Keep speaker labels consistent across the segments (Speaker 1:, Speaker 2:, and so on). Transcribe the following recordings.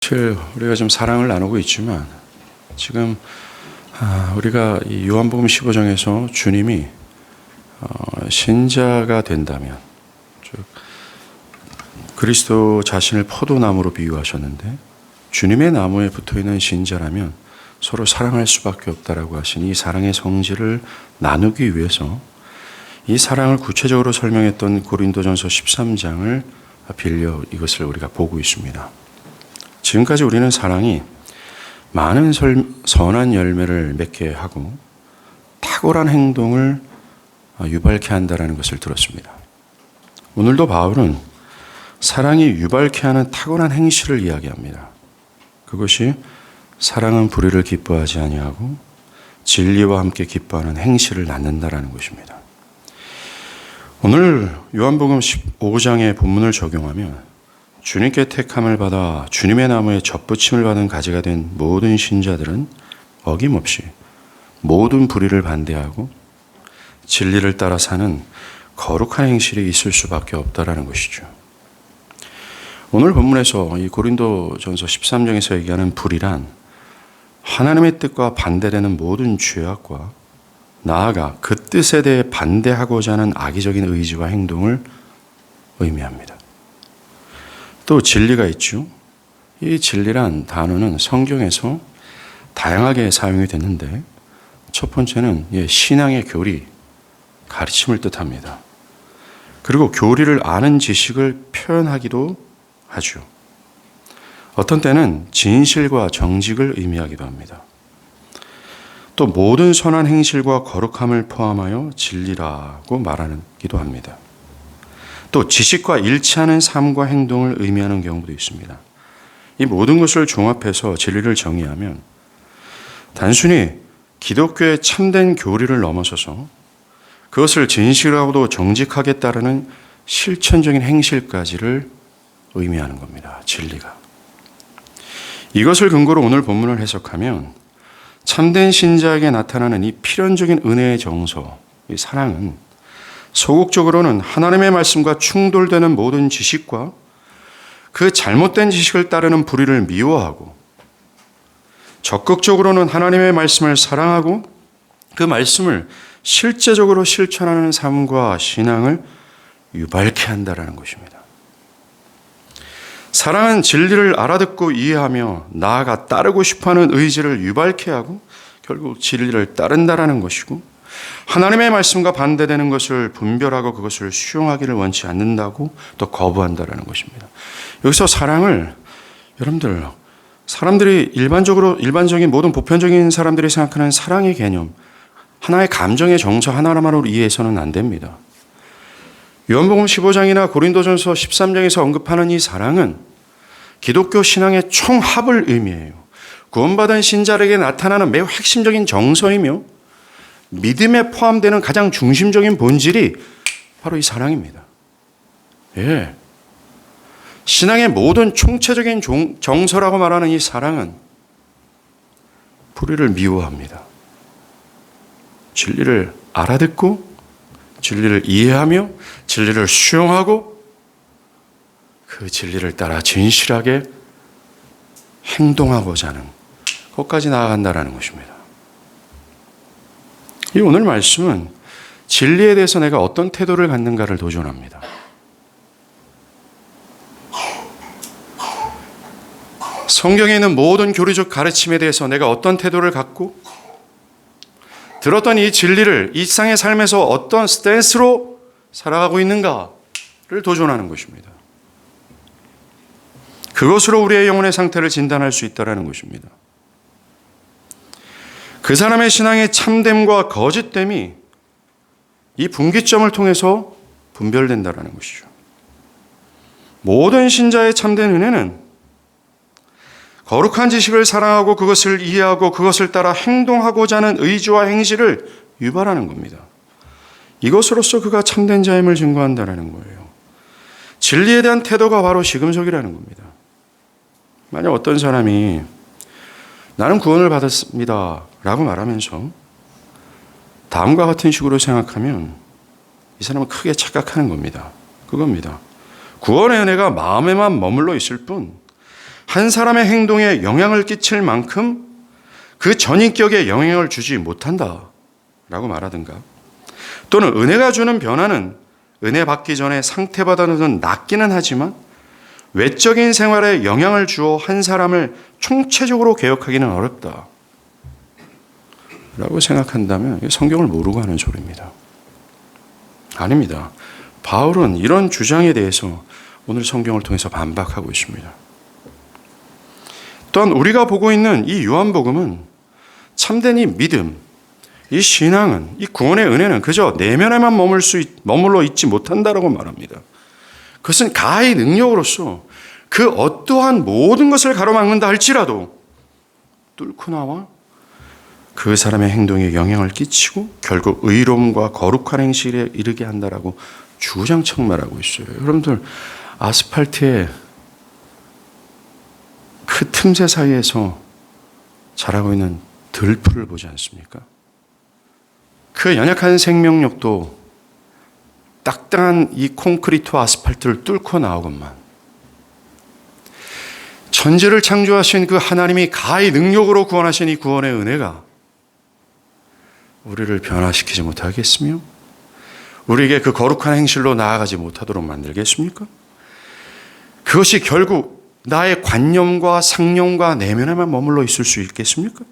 Speaker 1: 사실 우리가 좀 사랑을 나누고 있지만 지금 우리가 이 요한복음 15장에서 주님이 신자가 된다면, 즉 그리스도 자신을 포도나무로 비유하셨는데 주님의 나무에 붙어있는 신자라면 서로 사랑할 수밖에 없다라고 하신 이 사랑의 성질을 나누기 위해서 이 사랑을 구체적으로 설명했던 고린도전서 13장을 빌려 이것을 우리가 보고 있습니다. 지금까지 우리는 사랑이 많은 선한 열매를 맺게 하고 탁월한 행동을 유발케 한다는 것을 들었습니다. 오늘도 바울은 사랑이 유발케 하는 탁월한 행실을 이야기합니다. 그것이 사랑은 불의를 기뻐하지 아니하고 진리와 함께 기뻐하는 행실을 낳는다라는 것입니다. 오늘 요한복음 15장의 본문을 적용하면 주님께 택함을 받아 주님의 나무에 접붙임을 받은 가지가 된 모든 신자들은 어김없이 모든 불의를 반대하고 진리를 따라 사는 거룩한 행실이 있을 수밖에 없다라는 것이죠. 오늘 본문에서 이 고린도전서 13장에서 얘기하는 불의란 하나님의 뜻과 반대되는 모든 죄악과 나아가 그 뜻에 대해 반대하고자 하는 악의적인 의지와 행동을 의미합니다. 또 진리가 있죠. 이 진리란 단어는 성경에서 다양하게 사용이 됐는데 첫 번째는 신앙의 교리, 가르침을 뜻합니다. 그리고 교리를 아는 지식을 표현하기도 하죠. 어떤 때는 진실과 정직을 의미하기도 합니다. 또 모든 선한 행실과 거룩함을 포함하여 진리라고 말하기도 합니다. 또 지식과 일치하는 삶과 행동을 의미하는 경우도 있습니다. 이 모든 것을 종합해서 진리를 정의하면 단순히 기독교의 참된 교리를 넘어서서 그것을 진실하고도 정직하게 따르는 실천적인 행실까지를 의미하는 겁니다. 진리가. 이것을 근거로 오늘 본문을 해석하면 참된 신자에게 나타나는 이 필연적인 은혜의 정서, 이 사랑은 소극적으로는 하나님의 말씀과 충돌되는 모든 지식과 그 잘못된 지식을 따르는 불의를 미워하고 적극적으로는 하나님의 말씀을 사랑하고 그 말씀을 실제적으로 실천하는 삶과 신앙을 유발케 한다는 것입니다. 사랑은 진리를 알아듣고 이해하며 나아가 따르고 싶어하는 의지를 유발케 하고 결국 진리를 따른다라는 것이고 하나님의 말씀과 반대되는 것을 분별하고 그것을 수용하기를 원치 않는다고 또 거부한다라는 것입니다. 여기서 사랑을 여러분들 사람들이 일반적인 모든 보편적인 사람들이 생각하는 사랑의 개념 하나의 감정의 정서 하나만으로 이해해서는 안 됩니다. 요한복음 15장이나 고린도전서 13장에서 언급하는 이 사랑은 기독교 신앙의 총합을 의미해요. 구원받은 신자에게 나타나는 매우 핵심적인 정서이며 믿음에 포함되는 가장 중심적인 본질이 바로 이 사랑입니다. 예. 신앙의 모든 총체적인 정서라고 말하는 이 사랑은 불의를 미워합니다. 진리를 알아듣고 진리를 이해하며 진리를 수용하고 그 진리를 따라 진실하게 행동하고자 하는 것까지 나아간다는 것입니다. 이 오늘 말씀은 진리에 대해서 내가 어떤 태도를 갖는가를 도전합니다. 성경에 있는 모든 교리적 가르침에 대해서 내가 어떤 태도를 갖고 들었던 이 진리를 일상의 삶에서 어떤 스탠스로 살아가고 있는가를 도전하는 것입니다. 그것으로 우리의 영혼의 상태를 진단할 수 있다는 것입니다. 그 사람의 신앙의 참됨과 거짓됨이 이 분기점을 통해서 분별된다는 것이죠. 모든 신자의 참된 은혜는 거룩한 지식을 사랑하고 그것을 이해하고 그것을 따라 행동하고자 하는 의지와 행실을 유발하는 겁니다. 이것으로써 그가 참된 자임을 증거한다는 거예요. 진리에 대한 태도가 바로 시금석이라는 겁니다. 만약 어떤 사람이 나는 구원을 받았습니다 라고 말하면서 다음과 같은 식으로 생각하면 이 사람은 크게 착각하는 겁니다. 그겁니다. 구원의 은혜가 마음에만 머물러 있을 뿐 한 사람의 행동에 영향을 끼칠 만큼 그 전인격에 영향을 주지 못한다라고 말하든가, 또는 은혜가 주는 변화는 은혜 받기 전에 상태보다는 낫기는 하지만 외적인 생활에 영향을 주어 한 사람을 총체적으로 개혁하기는 어렵다 라고 생각한다면 성경을 모르고 하는 소리입니다. 아닙니다. 바울은 이런 주장에 대해서 오늘 성경을 통해서 반박하고 있습니다. 또한 우리가 보고 있는 이 요한복음은 참된 이 믿음, 이 신앙은, 이 구원의 은혜는 그저 내면에만 머물러 있지 못한다라고 말합니다. 그것은 가히 능력으로서 그 어떠한 모든 것을 가로막는다 할지라도 뚫고 나와 그 사람의 행동에 영향을 끼치고 결국 의로움과 거룩한 행실에 이르게 한다라고 주구장창 말하고 있어요. 여러분들, 아스팔트에 그 틈새 사이에서 자라고 있는 들풀을 보지 않습니까? 그 연약한 생명력도 딱딱한 이 콘크리트와 아스팔트를 뚫고 나오건만, 천지를 창조하신 그 하나님이 가히 능력으로 구원하신 이 구원의 은혜가 우리를 변화시키지 못하겠으며 우리에게 그 거룩한 행실로 나아가지 못하도록 만들겠습니까? 그것이 결국 나의 관념과 상념과 내면에만 머물러 있을 수 있겠습니까?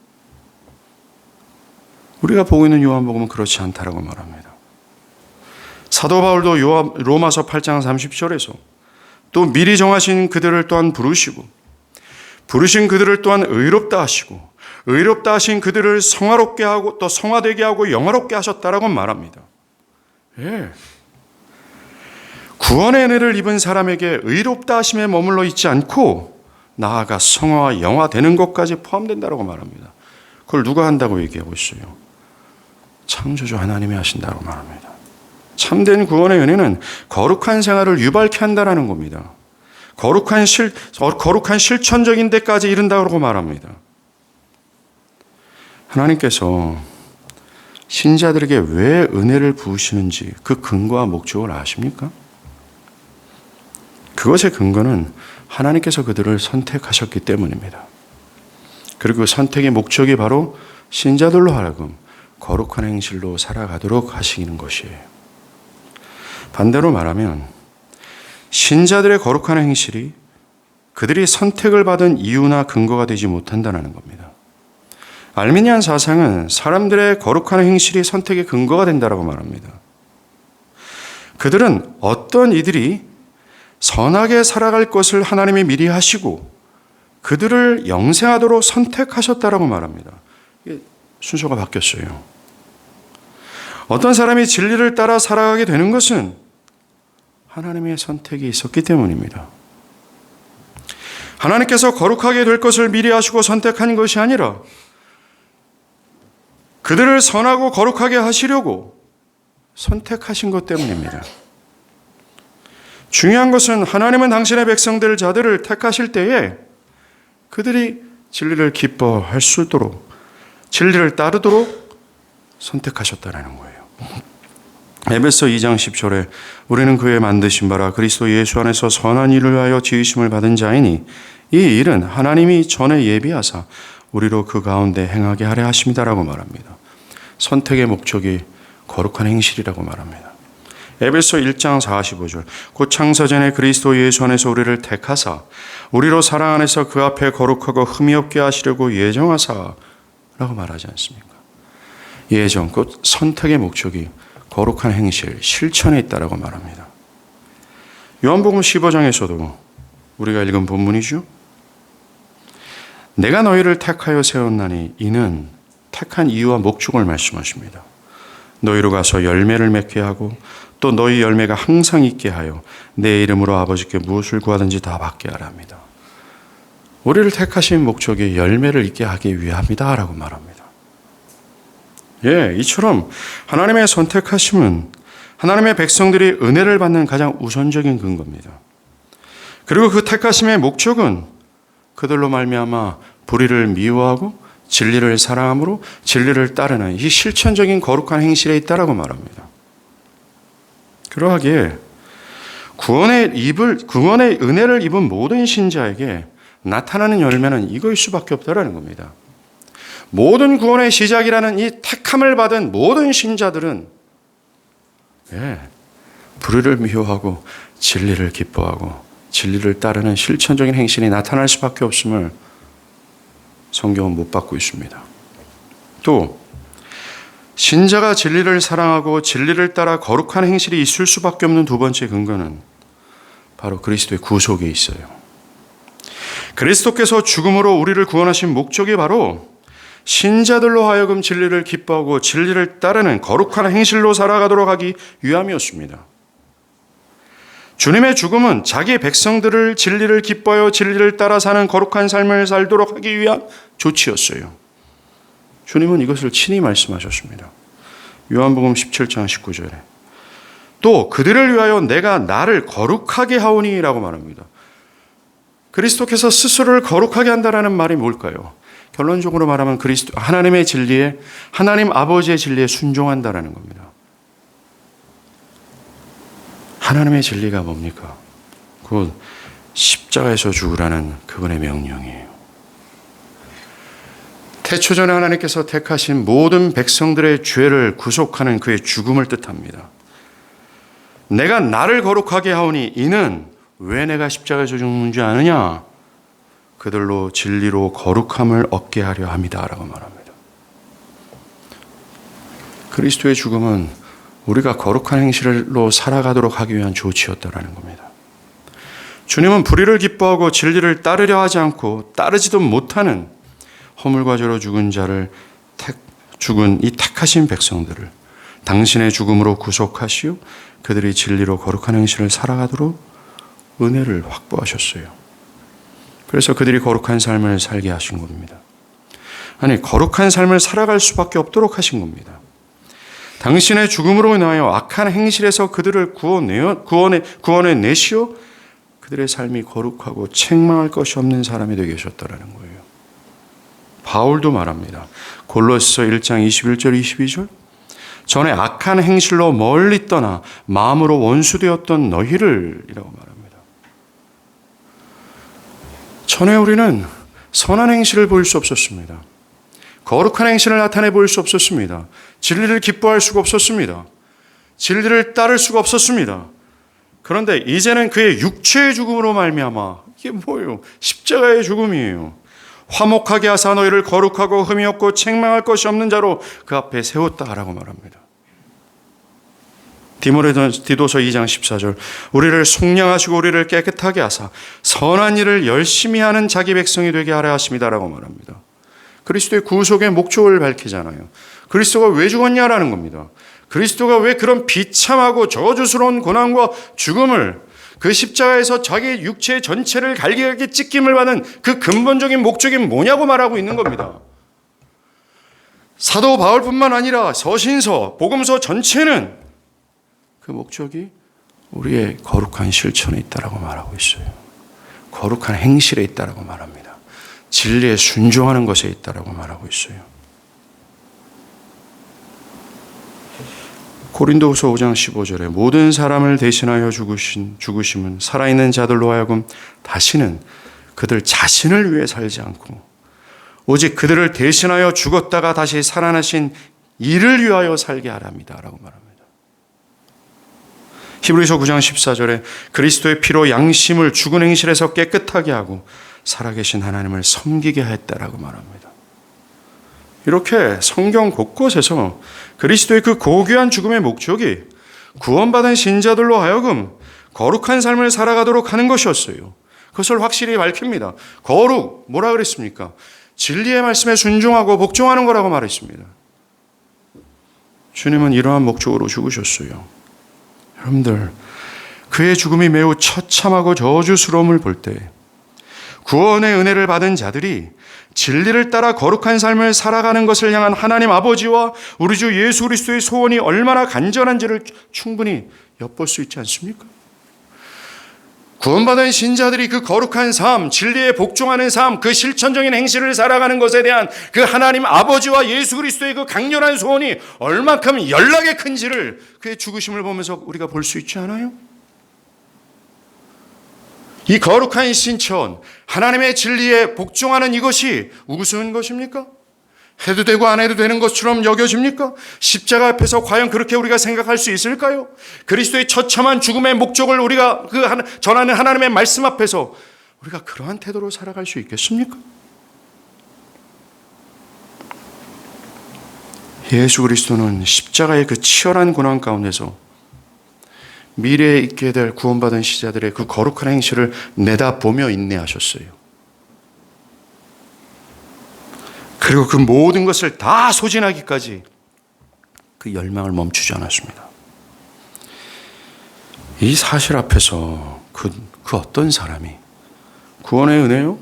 Speaker 1: 우리가 보고 있는 요한복음은 그렇지 않다라고 말합니다. 사도 바울도 로마서 8장 30절에서 또 미리 정하신 그들을 또한 부르신 그들을 또한 의롭다 하시고 의롭다 하신 그들을 성화롭게 하고 또 성화되게 하고 영화롭게 하셨다라고 말합니다. 예. 구원의 은혜를 입은 사람에게 의롭다 하심에 머물러 있지 않고 나아가 성화와 영화되는 것까지 포함된다고 말합니다. 그걸 누가 한다고 얘기하고 있어요? 창조주 하나님이 하신다고 말합니다. 참된 구원의 은혜는 거룩한 생활을 유발케 한다는 겁니다. 거룩한 실천적인 데까지 이른다고 말합니다. 하나님께서 신자들에게 왜 은혜를 부으시는지 그 근거와 목적을 아십니까? 그것의 근거는 하나님께서 그들을 선택하셨기 때문입니다. 그리고 선택의 목적이 바로 신자들로 하여금 거룩한 행실로 살아가도록 하시는 것이에요. 반대로 말하면 신자들의 거룩한 행실이 그들이 선택을 받은 이유나 근거가 되지 못한다는 겁니다. 알미니안 사상은 사람들의 거룩한 행실이 선택의 근거가 된다고 말합니다. 그들은 어떤 이들이 선하게 살아갈 것을 하나님이 미리 하시고 그들을 영생하도록 선택하셨다고 말합니다. 순서가 바뀌었어요. 어떤 사람이 진리를 따라 살아가게 되는 것은 하나님의 선택이 있었기 때문입니다. 하나님께서 거룩하게 될 것을 미리 하시고 선택한 것이 아니라 그들을 선하고 거룩하게 하시려고 선택하신 것 때문입니다. 중요한 것은 하나님은 당신의 백성들 자들을 택하실 때에 그들이 진리를 기뻐할 수 있도록 진리를 따르도록 선택하셨다는 거예요. 에베소 2장 10절에 우리는 그의 만드신 바라 그리스도 예수 안에서 선한 일을 하여 지으심을 받은 자이니 이 일은 하나님이 전에 예비하사 우리로 그 가운데 행하게 하려 하심이다라고 말합니다. 선택의 목적이 거룩한 행실이라고 말합니다. 에베소 1장 45절 곧 창세전에 그리스도 예수 안에서 우리를 택하사 우리로 사랑 안에서 그 앞에 거룩하고 흠이 없게 하시려고 예정하사 라고 말하지 않습니까? 예정, 곧 선택의 목적이 거룩한 행실, 실천에 있다라고 말합니다. 요한복음 15장에서도 우리가 읽은 본문이죠. 내가 너희를 택하여 세웠나니 이는 택한 이유와 목적을 말씀하십니다. 너희로 가서 열매를 맺게 하고 또 너희 열매가 항상 있게 하여 내 이름으로 아버지께 무엇을 구하든지 다 받게 하라 합니다. 우리를 택하신 목적이 열매를 있게 하기 위함이다 라고 말합니다. 예, 이처럼 하나님의 선택하심은 하나님의 백성들이 은혜를 받는 가장 우선적인 근거입니다. 그리고 그 택하심의 목적은 그들로 말미암아 불의를 미워하고 진리를 사랑함으로 진리를 따르는 이 실천적인 거룩한 행실에 있다라고 말합니다. 그러하기에 구원의 은혜를 입은 모든 신자에게 나타나는 열매는 이거일 수밖에 없다라는 겁니다. 모든 구원의 시작이라는 이 택함을 받은 모든 신자들은 불의를 미워하고 진리를 기뻐하고 진리를 따르는 실천적인 행실이 나타날 수밖에 없음을 성경은 못 받고 있습니다. 또 신자가 진리를 사랑하고 진리를 따라 거룩한 행실이 있을 수밖에 없는 두 번째 근거는 바로 그리스도의 구속에 있어요. 그리스도께서 죽음으로 우리를 구원하신 목적이 바로 신자들로 하여금 진리를 기뻐하고 진리를 따르는 거룩한 행실로 살아가도록 하기 위함이었습니다. 주님의 죽음은 자기 백성들을 진리를 기뻐하여 진리를 따라 사는 거룩한 삶을 살도록 하기 위한 조치였어요. 주님은 이것을 친히 말씀하셨습니다. 요한복음 17장 19절에 또 그들을 위하여 내가 나를 거룩하게 하오니 라고 말합니다. 그리스도께서 스스로를 거룩하게 한다는 말이 뭘까요? 결론적으로 말하면 하나님의 진리에, 하나님 아버지의 진리에 순종한다는 겁니다. 하나님의 진리가 뭡니까? 곧 십자가에서 죽으라는 그분의 명령이에요. 태초전에 하나님께서 택하신 모든 백성들의 죄를 구속하는 그의 죽음을 뜻합니다. 내가 나를 거룩하게 하오니 이는 왜 내가 십자가에서 죽는지 아느냐? 그들로 진리로 거룩함을 얻게 하려 함이다라고 말합니다. 그리스도의 죽음은 우리가 거룩한 행실로 살아가도록 하기 위한 조치였다라는 겁니다. 주님은 불의를 기뻐하고 진리를 따르려 하지 않고 따르지도 못하는 허물과 죄로 죽은 자를 죽은 이 택하신 백성들을 당신의 죽음으로 구속하시오 그들이 진리로 거룩한 행실을 살아가도록 은혜를 확보하셨어요. 그래서 그들이 거룩한 삶을 살게 하신 겁니다. 아니, 거룩한 삶을 살아갈 수밖에 없도록 하신 겁니다. 당신의 죽음으로 인하여 악한 행실에서 그들을 구원해 내시오 그들의 삶이 거룩하고 책망할 것이 없는 사람이 되게 하셨다라는 거예요. 바울도 말합니다. 골로새서 1장 21절 22절 전에 악한 행실로 멀리 떠나 마음으로 원수되었던 너희를 이라고 말합니다. 전에 우리는 선한 행실을 보일 수 없었습니다. 거룩한 행실을 나타내 보일 수 없었습니다. 진리를 기뻐할 수가 없었습니다. 진리를 따를 수가 없었습니다. 그런데 이제는 그의 육체의 죽음으로 말미암아 이게 뭐예요? 십자가의 죽음이에요. 화목하게 하사 너희를 거룩하고 흠이 없고 책망할 것이 없는 자로 그 앞에 세웠다라고 말합니다. 디도서 2장 14절 우리를 속량하시고 우리를 깨끗하게 하사 선한 일을 열심히 하는 자기 백성이 되게 하려 하십니다라고 말합니다. 그리스도의 구속의 목적을 밝히잖아요. 그리스도가 왜 죽었냐라는 겁니다. 그리스도가 왜 그런 비참하고 저주스러운 고난과 죽음을 그 십자가에서 자기 육체 전체를 갈기갈기 찢김을 받은 그 근본적인 목적이 뭐냐고 말하고 있는 겁니다. 사도 바울뿐만 아니라 서신서, 복음서 전체는 그 목적이 우리의 거룩한 실천에 있다라고 말하고 있어요. 거룩한 행실에 있다라고 말합니다. 진리에 순종하는 것에 있다라고 말하고 있어요. 고린도후서 5장 15절에 모든 사람을 대신하여 죽으심은 살아있는 자들로 하여금 다시는 그들 자신을 위해 살지 않고 오직 그들을 대신하여 죽었다가 다시 살아나신 이를 위하여 살게 하랍니다라고 말합니다. 히브리서 9장 14절에 그리스도의 피로 양심을 죽은 행실에서 깨끗하게 하고 살아계신 하나님을 섬기게 했다라고 말합니다. 이렇게 성경 곳곳에서 그리스도의 그 고귀한 죽음의 목적이 구원받은 신자들로 하여금 거룩한 삶을 살아가도록 하는 것이었어요. 그것을 확실히 밝힙니다. 거룩, 뭐라 그랬습니까? 진리의 말씀에 순종하고 복종하는 거라고 말했습니다. 주님은 이러한 목적으로 죽으셨어요. 여러분들, 그의 죽음이 매우 처참하고 저주스러움을 볼 때 구원의 은혜를 받은 자들이 진리를 따라 거룩한 삶을 살아가는 것을 향한 하나님 아버지와 우리 주 예수 그리스도의 소원이 얼마나 간절한지를 충분히 엿볼 수 있지 않습니까? 구원받은 신자들이 그 거룩한 삶, 진리에 복종하는 삶, 그 실천적인 행실을 살아가는 것에 대한 그 하나님 아버지와 예수 그리스도의 그 강렬한 소원이 얼만큼 연락의 큰지를 그의 죽으심을 보면서 우리가 볼 수 있지 않아요? 이 거룩한 신천, 하나님의 진리에 복종하는 이것이 우스운 것입니까? 해도 되고 안 해도 되는 것처럼 여겨집니까? 십자가 앞에서 과연 그렇게 우리가 생각할 수 있을까요? 그리스도의 처참한 죽음의 목적을 우리가 전하는 하나님의 말씀 앞에서 우리가 그러한 태도로 살아갈 수 있겠습니까? 예수 그리스도는 십자가의 그 치열한 고난 가운데서 미래에 있게 될 구원받은 시자들의 그 거룩한 행실을 내다보며 인내하셨어요. 그리고 그 모든 것을 다 소진하기까지 그 열망을 멈추지 않았습니다. 이 사실 앞에서 그 어떤 사람이 구원의 은혜요?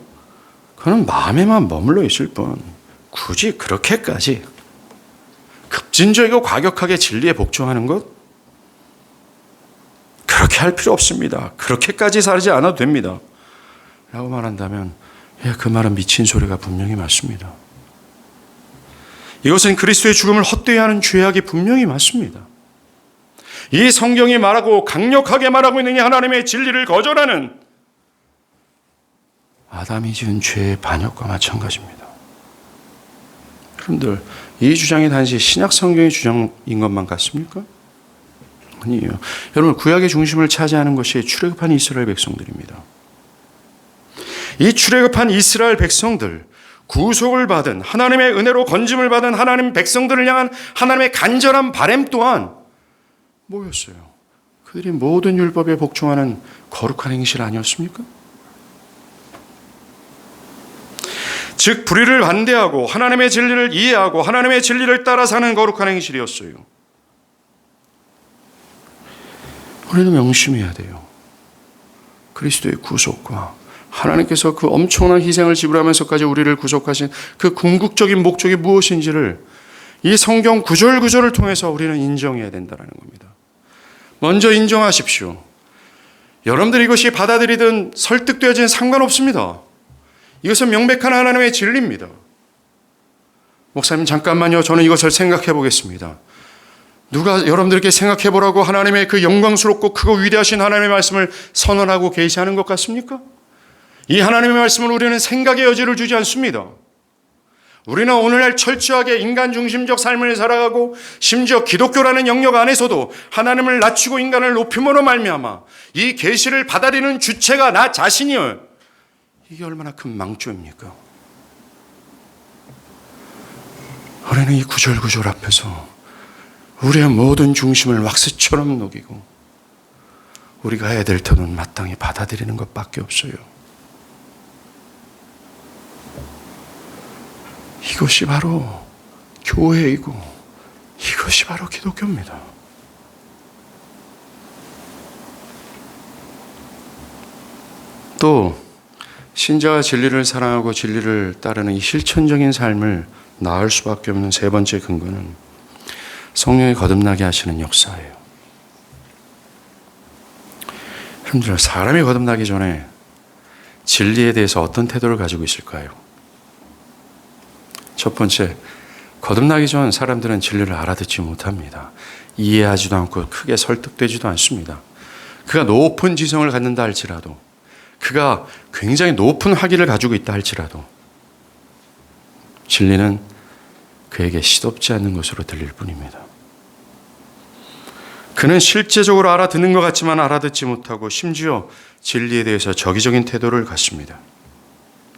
Speaker 1: 그는 마음에만 머물러 있을 뿐 굳이 그렇게까지 급진적이고 과격하게 진리에 복종하는 것? 그렇게 할 필요 없습니다. 그렇게까지 살지 않아도 됩니다. 라고 말한다면 그 말은 미친 소리가 분명히 맞습니다. 이것은 그리스도의 죽음을 헛되이 하는 죄악이 분명히 맞습니다. 이 성경이 말하고 강력하게 말하고 있는 이 하나님의 진리를 거절하는 아담이 지은 죄의 반역과 마찬가지입니다. 여러분들, 이 주장이 단지 신약 성경의 주장인 것만 같습니까? 아니에요. 여러분, 구약의 중심을 차지하는 것이 출애굽한 이스라엘 백성들입니다. 이 출애굽한 이스라엘 백성들, 구속을 받은 하나님의 은혜로 건짐을 받은 하나님 백성들을 향한 하나님의 간절한 바람 또한 뭐였어요? 그들이 모든 율법에 복종하는 거룩한 행실 아니었습니까? 즉 불의를 반대하고 하나님의 진리를 이해하고 하나님의 진리를 따라 사는 거룩한 행실이었어요. 우리는 명심해야 돼요. 그리스도의 구속과 하나님께서 그 엄청난 희생을 지불하면서까지 우리를 구속하신 그 궁극적인 목적이 무엇인지를 이 성경 구절구절을 통해서 우리는 인정해야 된다는 겁니다. 먼저 인정하십시오. 여러분들이 이것이 받아들이든 설득되어진 상관없습니다. 이것은 명백한 하나님의 진리입니다. 목사님 잠깐만요. 저는 이것을 생각해 보겠습니다. 누가 여러분들께 생각해 보라고 하나님의 그 영광스럽고 크고 위대하신 하나님의 말씀을 선언하고 계시하는 것 같습니까? 이 하나님의 말씀을 우리는 생각의 여지를 주지 않습니다. 우리는 오늘날 철저하게 인간 중심적 삶을 살아가고 심지어 기독교라는 영역 안에서도 하나님을 낮추고 인간을 높임으로 말미암아 이 계시를 받아들이는 주체가 나 자신이요. 이게 얼마나 큰 망조입니까? 우리는 이 구절구절 앞에서 우리의 모든 중심을 왁스처럼 녹이고 우리가 해야 될 터는 마땅히 받아들이는 것밖에 없어요. 이것이 바로 교회이고 이것이 바로 기독교입니다. 또 신자가 진리를 사랑하고 진리를 따르는 이 실천적인 삶을 나을 수밖에 없는 세 번째 근거는 성령이 거듭나게 하시는 역사예요. 여러분들, 사람이 거듭나기 전에 진리에 대해서 어떤 태도를 가지고 있을까요? 첫 번째, 거듭나기 전 사람들은 진리를 알아듣지 못합니다. 이해하지도 않고 크게 설득되지도 않습니다. 그가 높은 지성을 갖는다 할지라도, 그가 굉장히 높은 학위를 가지고 있다 할지라도 진리는 그에게 시덥지 않는 것으로 들릴 뿐입니다. 그는 실제적으로 알아듣는 것 같지만 알아듣지 못하고 심지어 진리에 대해서 적의적인 태도를 갖습니다.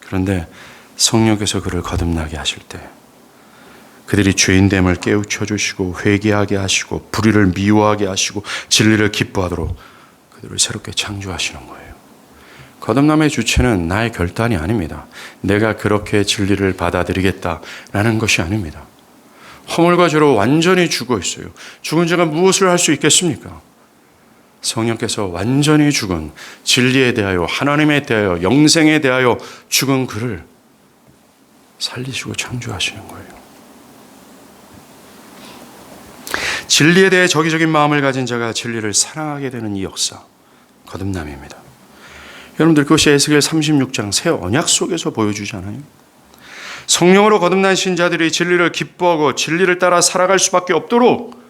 Speaker 1: 그런데 성령께서 그를 거듭나게 하실 때 그들이 죄인됨을 깨우쳐 주시고 회개하게 하시고 불의를 미워하게 하시고 진리를 기뻐하도록 그들을 새롭게 창조하시는 거예요. 거듭남의 주체는 나의 결단이 아닙니다. 내가 그렇게 진리를 받아들이겠다라는 것이 아닙니다. 허물과 죄로 완전히 죽어 있어요. 죽은 자가 무엇을 할 수 있겠습니까? 성령께서 완전히 죽은 진리에 대하여 하나님에 대하여 영생에 대하여 죽은 그를 살리시고 창조하시는 거예요. 진리에 대해 적의적인 마음을 가진 자가 진리를 사랑하게 되는 이 역사, 거듭남입니다. 여러분들, 그것이 에스겔 36장 새 언약 속에서 보여주잖아요. 성령으로 거듭난 신자들이 진리를 기뻐하고 진리를 따라 살아갈 수밖에 없도록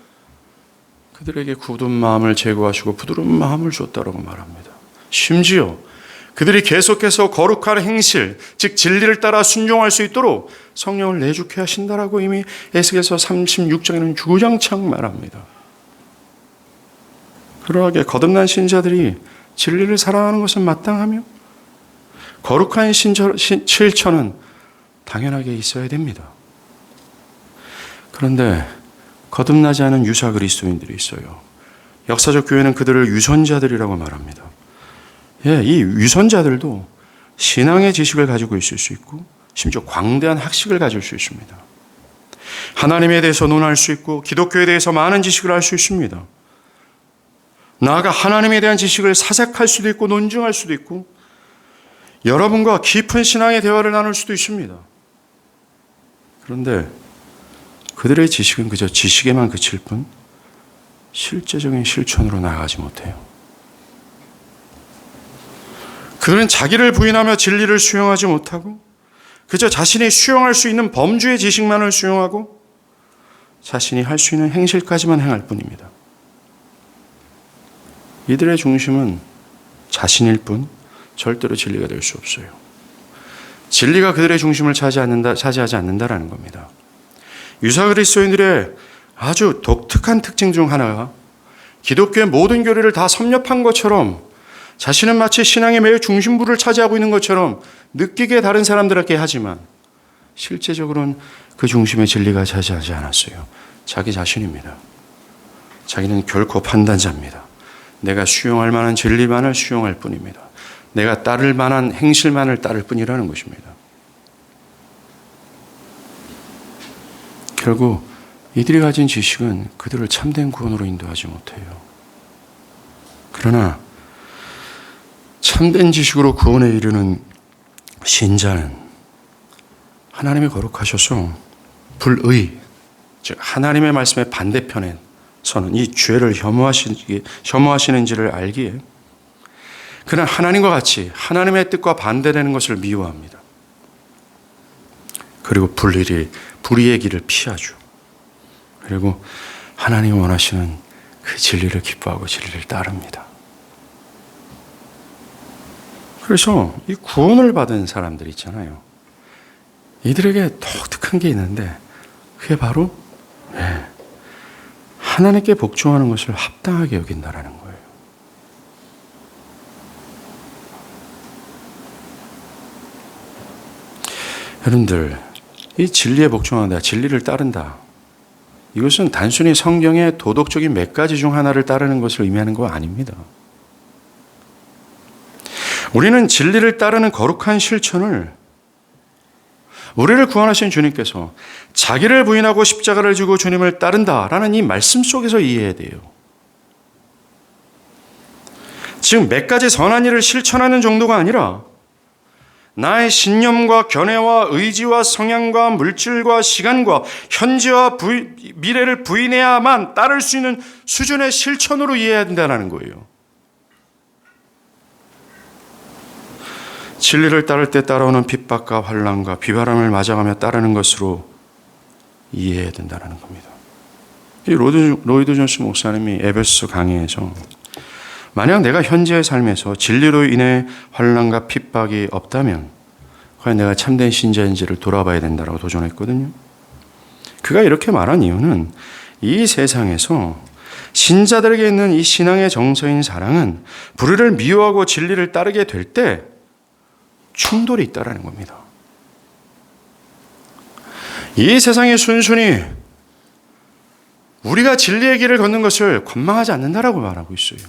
Speaker 1: 그들에게 굳은 마음을 제거하시고 부드러운 마음을 줬다라고 말합니다. 심지어 그들이 계속해서 거룩한 행실, 즉 진리를 따라 순종할 수 있도록 성령을 내주게 하신다라고 이미 에스겔서 36장에는 주구장창 말합니다. 그러하게 거듭난 신자들이 진리를 사랑하는 것은 마땅하며 거룩한 실천은 당연하게 있어야 됩니다. 그런데 거듭나지 않은 유사 그리스도인들이 있어요. 역사적 교회는 그들을 유선자들이라고 말합니다. 예, 이 유선자들도 신앙의 지식을 가지고 있을 수 있고 심지어 광대한 학식을 가질 수 있습니다. 하나님에 대해서 논할 수 있고 기독교에 대해서 많은 지식을 알 수 있습니다. 나아가 하나님에 대한 지식을 사색할 수도 있고 논증할 수도 있고 여러분과 깊은 신앙의 대화를 나눌 수도 있습니다. 그런데 그들의 지식은 그저 지식에만 그칠 뿐 실제적인 실천으로 나아가지 못해요. 그들은 자기를 부인하며 진리를 수용하지 못하고 그저 자신이 수용할 수 있는 범주의 지식만을 수용하고 자신이 할 수 있는 행실까지만 행할 뿐입니다. 이들의 중심은 자신일 뿐 절대로 진리가 될 수 없어요. 진리가 그들의 중심을 차지하지 않는다라는 겁니다. 유사 그리스도인들의 아주 독특한 특징 중 하나가 기독교의 모든 교리를 다 섭렵한 것처럼 자신은 마치 신앙의 매우 중심부를 차지하고 있는 것처럼 느끼게 다른 사람들에게 하지만 실제적으로는 그 중심의 진리가 차지하지 않았어요. 자기 자신입니다. 자기는 결코 판단자입니다. 내가 수용할 만한 진리만을 수용할 뿐입니다. 내가 따를 만한 행실만을 따를 뿐이라는 것입니다. 결국 이들이 가진 지식은 그들을 참된 구원으로 인도하지 못해요. 그러나 참된 지식으로 구원에 이르는 신자는 하나님이 거룩하셔서 불의, 즉 하나님의 말씀의 반대편에 서는 이 죄를 혐오하시는지를 알기에 그는 하나님과 같이 하나님의 뜻과 반대되는 것을 미워합니다. 그리고 불의의 길을 피하죠. 그리고 하나님이 원하시는 그 진리를 기뻐하고 진리를 따릅니다. 그래서 이 구원을 받은 사람들 있잖아요. 이들에게 독특한 게 있는데 그게 바로 하나님께 복종하는 것을 합당하게 여긴다라는 거예요. 여러분들, 이 진리에 복종한다, 진리를 따른다. 이것은 단순히 성경의 도덕적인 몇 가지 중 하나를 따르는 것을 의미하는 거 아닙니다. 우리는 진리를 따르는 거룩한 실천을 우리를 구원하신 주님께서 자기를 부인하고 십자가를 지고 주님을 따른다라는 이 말씀 속에서 이해해야 돼요. 지금 몇 가지 선한 일을 실천하는 정도가 아니라 나의 신념과 견해와 의지와 성향과 물질과 시간과 현재와 미래를 부인해야만 따를 수 있는 수준의 실천으로 이해해야 된다는 거예요. 진리를 따를 때 따라오는 핍박과 환난과 비바람을 맞아가며 따르는 것으로 이해해야 된다는 겁니다. 이 로이드 존스 목사님이 에베소 강의에서 만약 내가 현재의 삶에서 진리로 인해 환난과 핍박이 없다면 과연 내가 참된 신자인지를 돌아봐야 된다고 도전했거든요. 그가 이렇게 말한 이유는 이 세상에서 신자들에게 있는 이 신앙의 정서인 사랑은 불의를 미워하고 진리를 따르게 될 때 충돌이 있다라는 겁니다. 이 세상이 순순히 우리가 진리의 길을 걷는 것을 권망하지 않는다라고 말하고 있어요.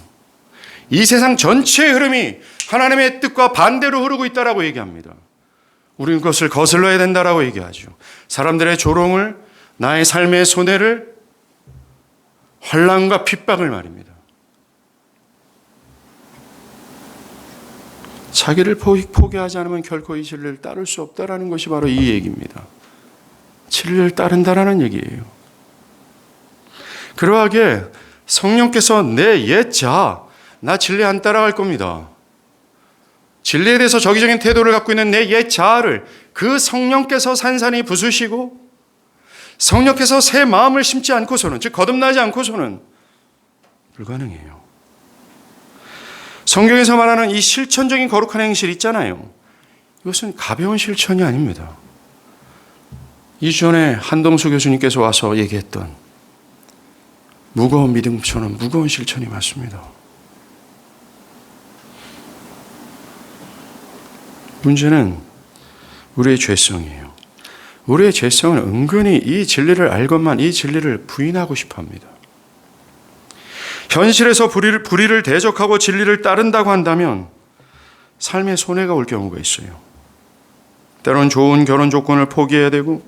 Speaker 1: 이 세상 전체의 흐름이 하나님의 뜻과 반대로 흐르고 있다라고 얘기합니다. 우리는 그것을 거슬러야 된다라고 얘기하죠. 사람들의 조롱을, 나의 삶의 손해를, 환난과 핍박을 말입니다. 자기를 포기하지 않으면 결코 이 진리를 따를 수 없다라는 것이 바로 이 얘기입니다. 진리를 따른다라는 얘기예요. 그러하게 성령께서 내 옛 자, 나 진리 안 따라갈 겁니다. 진리에 대해서 적의적인 태도를 갖고 있는 내 옛 자아를 그 성령께서 산산히 부수시고 성령께서 새 마음을 심지 않고서는, 즉 거듭나지 않고서는 불가능해요. 성경에서 말하는 이 실천적인 거룩한 행실 있잖아요. 이것은 가벼운 실천이 아닙니다. 2주 전에 한동수 교수님께서 와서 얘기했던 무거운 믿음처럼 무거운 실천이 맞습니다. 문제는 우리의 죄성이에요. 우리의 죄성은 은근히 이 진리를 알건만 이 진리를 부인하고 싶어 합니다. 현실에서 불의를 대적하고 진리를 따른다고 한다면 삶에 손해가 올 경우가 있어요. 때로는 좋은 결혼 조건을 포기해야 되고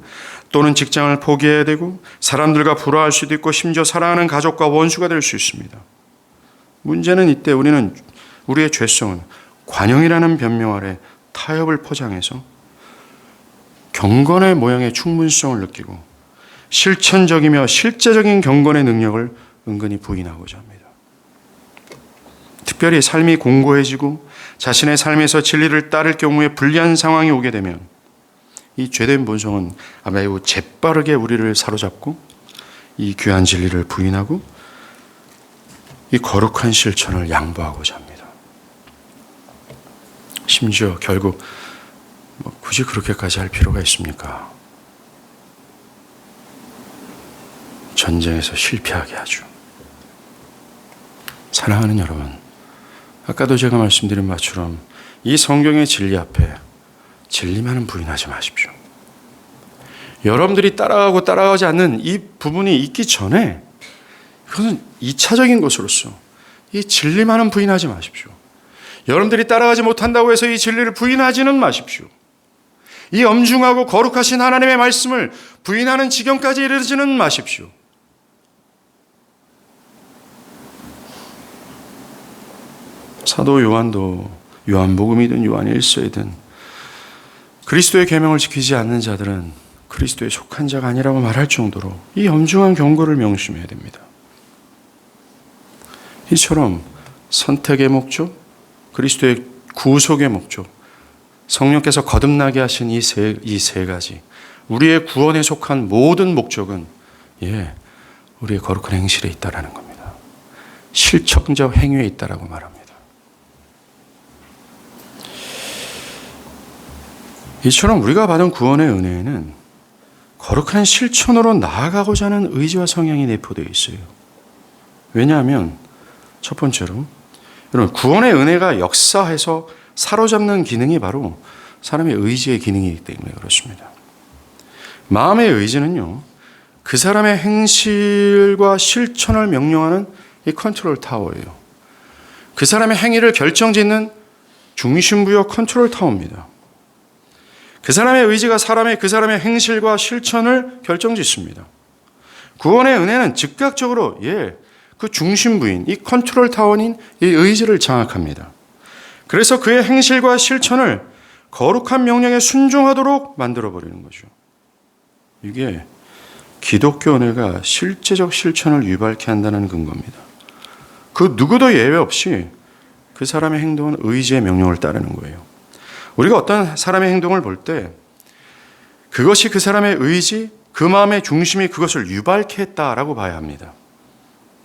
Speaker 1: 또는 직장을 포기해야 되고 사람들과 불화할 수도 있고 심지어 사랑하는 가족과 원수가 될 수 있습니다. 문제는 이때 우리의 죄성은 관용이라는 변명 아래 타협을 포장해서 경건의 모양의 충분성을 느끼고 실천적이며 실제적인 경건의 능력을 은근히 부인하고자 합니다. 특별히 삶이 공고해지고 자신의 삶에서 진리를 따를 경우에 불리한 상황이 오게 되면 이 죄된 본성은 매우 재빠르게 우리를 사로잡고 이 귀한 진리를 부인하고 이 거룩한 실천을 양보하고자 합니다. 심지어 결국 굳이 그렇게까지 할 필요가 있습니까? 전쟁에서 실패하게 하죠. 사랑하는 여러분, 아까도 제가 말씀드린 바처럼 이 성경의 진리 앞에 진리만은 부인하지 마십시오. 여러분들이 따라가고 따라가지 않는 이 부분이 있기 전에 그것은 2차적인 것으로서 이 진리만은 부인하지 마십시오. 여러분들이 따라가지 못한다고 해서 이 진리를 부인하지는 마십시오. 이 엄중하고 거룩하신 하나님의 말씀을 부인하는 지경까지 이르지는 마십시오. 사도 요한도 요한복음이든 요한일서이든 그리스도의 계명을 지키지 않는 자들은 그리스도에 속한 자가 아니라고 말할 정도로 이 엄중한 경고를 명심해야 됩니다. 이처럼 선택의 목적, 그리스도의 구속의 목적, 성령께서 거듭나게 하신 이 세 가지, 우리의 구원에 속한 모든 목적은 우리의 거룩한 행실에 있다라는 겁니다. 실천적 행위에 있다라고 말합니다. 이처럼 우리가 받은 구원의 은혜에는 거룩한 실천으로 나아가고자 하는 의지와 성향이 내포되어 있어요. 왜냐하면 첫 번째로 여러분 구원의 은혜가 역사해서 사로잡는 기능이 바로 사람의 의지의 기능이기 때문에 그렇습니다. 마음의 의지는요, 그 사람의 행실과 실천을 명령하는 이 컨트롤 타워예요. 그 사람의 행위를 결정짓는 중심부여 컨트롤 타워입니다. 그 사람의 의지가 그 사람의 행실과 실천을 결정짓습니다. 구원의 은혜는 즉각적으로 그 중심부인 이 컨트롤 타워인 이 의지를 장악합니다. 그래서 그의 행실과 실천을 거룩한 명령에 순종하도록 만들어버리는 거죠. 이게 기독교 은혜가 실제적 실천을 유발케 한다는 근거입니다. 그 누구도 예외 없이 그 사람의 행동은 의지의 명령을 따르는 거예요. 우리가 어떤 사람의 행동을 볼 때 그것이 그 사람의 의지, 그 마음의 중심이 그것을 유발케 했다라고 봐야 합니다.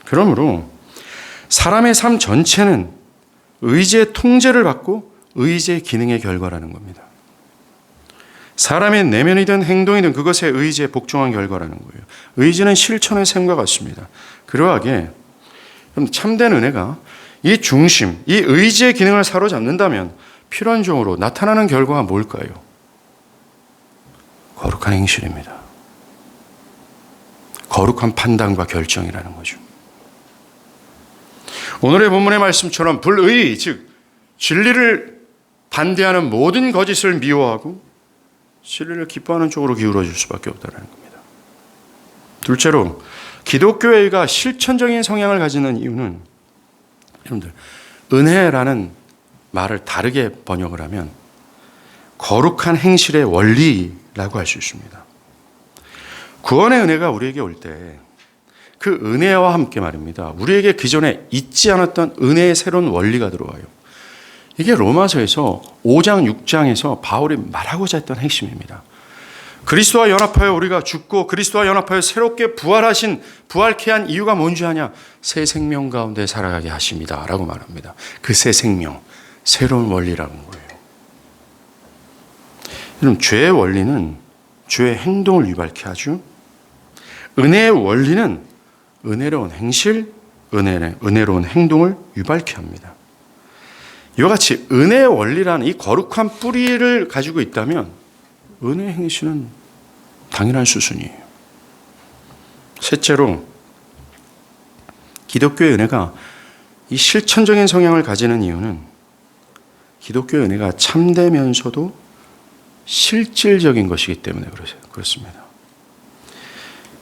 Speaker 1: 그러므로 사람의 삶 전체는 의지의 통제를 받고 의지의 기능의 결과라는 겁니다. 사람의 내면이든 행동이든 그것의 의지에 복종한 결과라는 거예요. 의지는 실천의 셈과 같습니다. 그러하게 참된 은혜가 이 중심, 이 의지의 기능을 사로잡는다면 필연적으로 나타나는 결과가 뭘까요? 거룩한 행실입니다. 거룩한 판단과 결정이라는 거죠. 오늘의 본문의 말씀처럼 불의, 즉 진리를 반대하는 모든 거짓을 미워하고 진리를 기뻐하는 쪽으로 기울어질 수밖에 없다는 겁니다. 둘째로 기독교회가 실천적인 성향을 가지는 이유는 여러분들 은혜라는 말을 다르게 번역을 하면 거룩한 행실의 원리라고 할 수 있습니다. 구원의 은혜가 우리에게 올 때 그 은혜와 함께 말입니다. 우리에게 기존에 있지 않았던 은혜의 새로운 원리가 들어와요. 이게 로마서에서 5장, 6장에서 바울이 말하고자 했던 핵심입니다. 그리스도와 연합하여 우리가 죽고 그리스도와 연합하여 새롭게 부활케 한 이유가 뭔지 아냐? 새 생명 가운데 살아가게 하십니다 라고 말합니다. 그 새 생명, 새로운 원리라는 거예요. 여러분, 죄의 원리는 죄의 행동을 유발케 하죠. 은혜의 원리는 은혜로운 행실, 은혜로운 행동을 유발케 합니다. 이와 같이 은혜의 원리라는 이 거룩한 뿌리를 가지고 있다면 은혜의 행실은 당연한 수순이에요. 셋째로, 기독교의 은혜가 이 실천적인 성향을 가지는 이유는 기독교의 은혜가 참되면서도 실질적인 것이기 때문에 그렇습니다.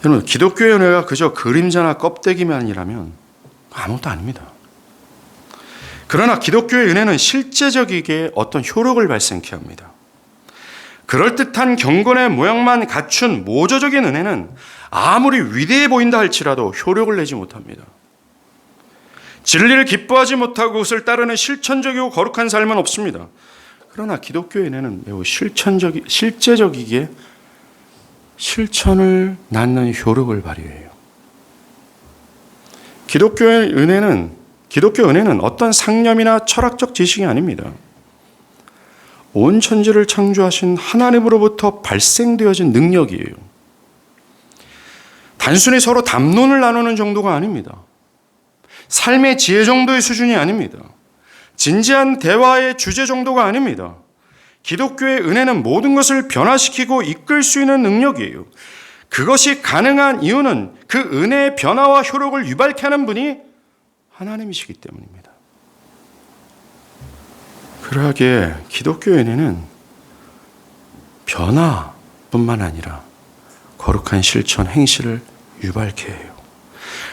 Speaker 1: 여러분, 기독교의 은혜가 그저 그림자나 껍데기만이라면 아무것도 아닙니다. 그러나 기독교의 은혜는 실제적이게 어떤 효력을 발생케 합니다. 그럴듯한 경건의 모양만 갖춘 모조적인 은혜는 아무리 위대해 보인다 할지라도 효력을 내지 못합니다. 진리를 기뻐하지 못하고 그것을 따르는 실천적이고 거룩한 삶은 없습니다. 그러나 기독교의 은혜는 매우 실제적이게 실천을 낳는 효력을 발휘해요. 기독교 은혜는 어떤 상념이나 철학적 지식이 아닙니다. 온 천지를 창조하신 하나님으로부터 발생되어진 능력이에요. 단순히 서로 담론을 나누는 정도가 아닙니다. 삶의 지혜 정도의 수준이 아닙니다. 진지한 대화의 주제 정도가 아닙니다. 기독교의 은혜는 모든 것을 변화시키고 이끌 수 있는 능력이에요. 그것이 가능한 이유는 그 은혜의 변화와 효력을 유발케 하는 분이 하나님이시기 때문입니다. 그러하기에 기독교의 은혜는 변화뿐만 아니라 거룩한 실천, 행실을 유발케 해요.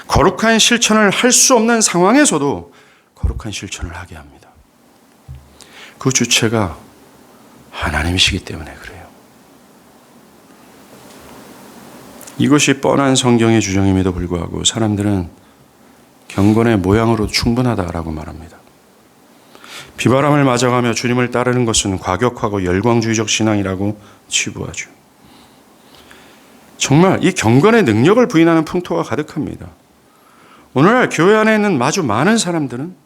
Speaker 1: 거룩한 실천을 할 수 없는 상황에서도 거룩한 실천을 하게 합니다. 그 주체가 하나님이시기 때문에 그래요. 이것이 뻔한 성경의 주장임에도 불구하고 사람들은 경건의 모양으로 충분하다라고 말합니다. 비바람을 맞아가며 주님을 따르는 것은 과격하고 열광주의적 신앙이라고 치부하죠. 정말 이 경건의 능력을 부인하는 풍토가 가득합니다. 오늘날 교회 안에 있는 아주 많은 사람들은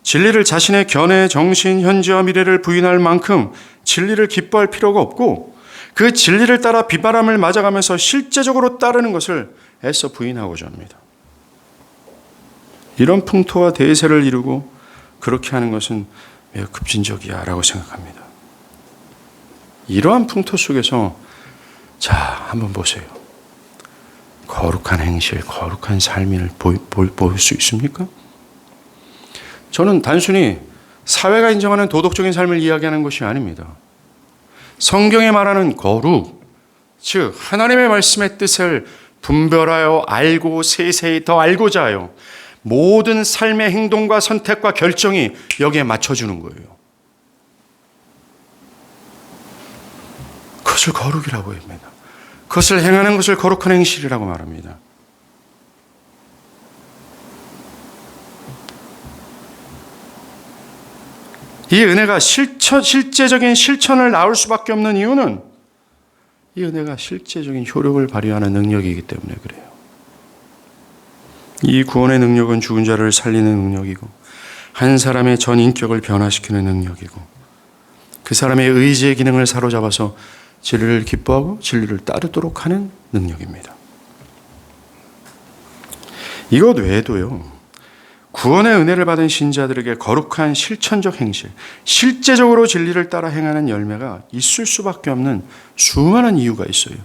Speaker 1: 진리를 자신의 견해, 정신, 현재와 미래를 부인할 만큼 진리를 기뻐할 필요가 없고 그 진리를 따라 비바람을 맞아가면서 실제적으로 따르는 것을 애써 부인하고자 합니다. 이런 풍토와 대세를 이루고 그렇게 하는 것은 매우 급진적이야 라고 생각합니다. 이러한 풍토 속에서 자, 한번 보세요. 거룩한 행실, 거룩한 삶을 볼 수 있습니까? 저는 단순히 사회가 인정하는 도덕적인 삶을 이야기하는 것이 아닙니다. 성경에 말하는 거룩, 즉 하나님의 말씀의 뜻을 분별하여 알고 세세히 더 알고자 하여 모든 삶의 행동과 선택과 결정이 여기에 맞춰주는 거예요. 그것을 거룩이라고 합니다. 그것을 행하는 것을 거룩한 행실이라고 말합니다. 이 은혜가 실제적인 실천을 낳을 수밖에 없는 이유는 이 은혜가 실제적인 효력을 발휘하는 능력이기 때문에 그래요. 이 구원의 능력은 죽은 자를 살리는 능력이고 한 사람의 전 인격을 변화시키는 능력이고 그 사람의 의지의 기능을 사로잡아서 진리를 기뻐하고 진리를 따르도록 하는 능력입니다. 이것 외에도요. 구원의 은혜를 받은 신자들에게 거룩한 실천적 행실, 실제적으로 진리를 따라 행하는 열매가 있을 수밖에 없는 수많은 이유가 있어요.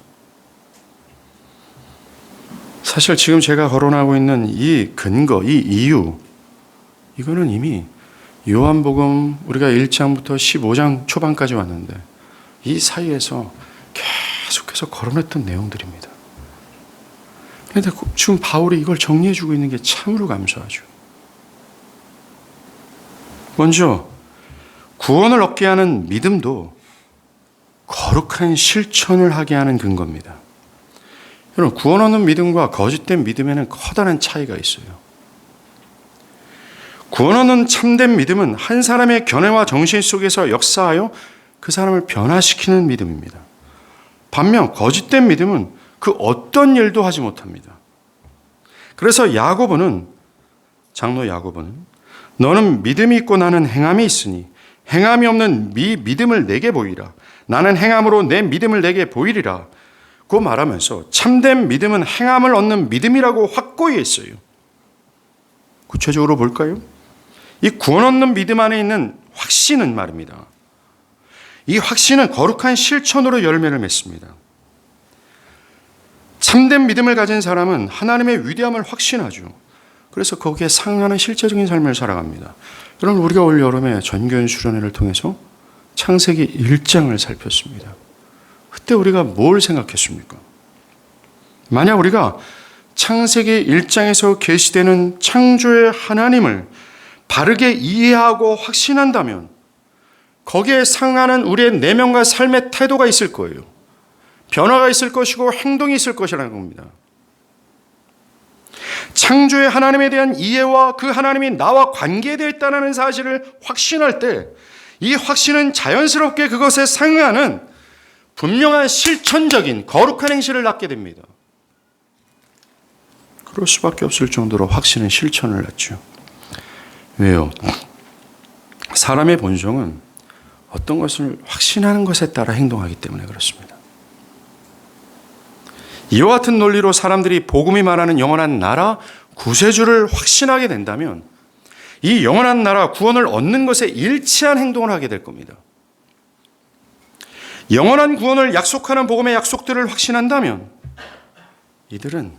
Speaker 1: 사실 지금 제가 거론하고 있는 이 근거, 이 이유, 이거는 이미 요한복음 우리가 1장부터 15장 초반까지 왔는데 이 사이에서 계속해서 거론했던 내용들입니다. 그런데 지금 바울이 이걸 정리해주고 있는 게 참으로 감사하죠. 먼저 구원을 얻게 하는 믿음도 거룩한 실천을 하게 하는 근거입니다. 여러분, 구원 얻는 믿음과 거짓된 믿음에는 커다란 차이가 있어요. 구원 얻는 참된 믿음은 한 사람의 견해와 정신 속에서 역사하여 그 사람을 변화시키는 믿음입니다. 반면 거짓된 믿음은 그 어떤 일도 하지 못합니다. 그래서 장로 야고보는 너는 믿음이 있고 나는 행함이 있으니 행함이 없는 믿음을 내게 보이라. 나는 행함으로 내 믿음을 내게 보이리라. 고 말하면서 참된 믿음은 행함을 얻는 믿음이라고 확고히 했어요. 구체적으로 볼까요? 이 구원 얻는 믿음 안에 있는 확신은 말입니다. 이 확신은 거룩한 실천으로 열매를 맺습니다. 참된 믿음을 가진 사람은 하나님의 위대함을 확신하죠. 그래서 거기에 상응하는 실제적인 삶을 살아갑니다. 여러분, 우리가 올 여름에 전교연 수련회를 통해서 창세기 1장을 살폈습니다. 그때 우리가 뭘 생각했습니까? 만약 우리가 창세기 1장에서 계시되는 창조의 하나님을 바르게 이해하고 확신한다면 거기에 상응하는 우리의 내면과 삶의 태도가 있을 거예요. 변화가 있을 것이고 행동이 있을 것이라는 겁니다. 창조의 하나님에 대한 이해와 그 하나님이 나와 관계되어 있다는 사실을 확신할 때 이 확신은 자연스럽게 그것에 상응하는 분명한 실천적인 거룩한 행실을 낳게 됩니다. 그럴 수밖에 없을 정도로 확신은 실천을 낳죠. 왜요? 사람의 본성은 어떤 것을 확신하는 것에 따라 행동하기 때문에 그렇습니다. 이와 같은 논리로 사람들이 복음이 말하는 영원한 나라, 구세주를 확신하게 된다면 이 영원한 나라, 구원을 얻는 것에 일치한 행동을 하게 될 겁니다. 영원한 구원을 약속하는 복음의 약속들을 확신한다면 이들은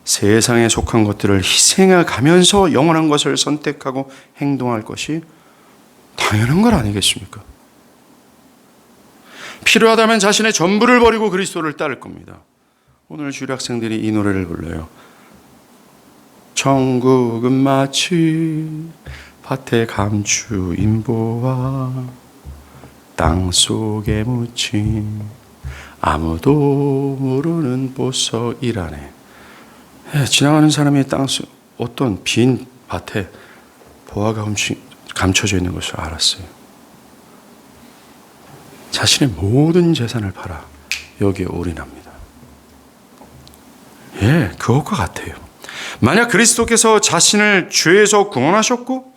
Speaker 1: 세상에 속한 것들을 희생해 가면서 영원한 것을 선택하고 행동할 것이 당연한 것 아니겠습니까? 필요하다면 자신의 전부를 버리고 그리스도를 따를 겁니다. 오늘 주일 학생들이 이 노래를 불러요. 천국은 마치 밭에 감추 인보와 땅속에 묻힌 아무도 모르는 보석이라네. 지나가는 사람이 땅속 어떤 빈 밭에 보화가 감춰져 있는 것을 알았어요. 자신의 모든 재산을 팔아 여기에 올인합니다. 그것과 같아요. 만약 그리스도께서 자신을 죄에서 구원하셨고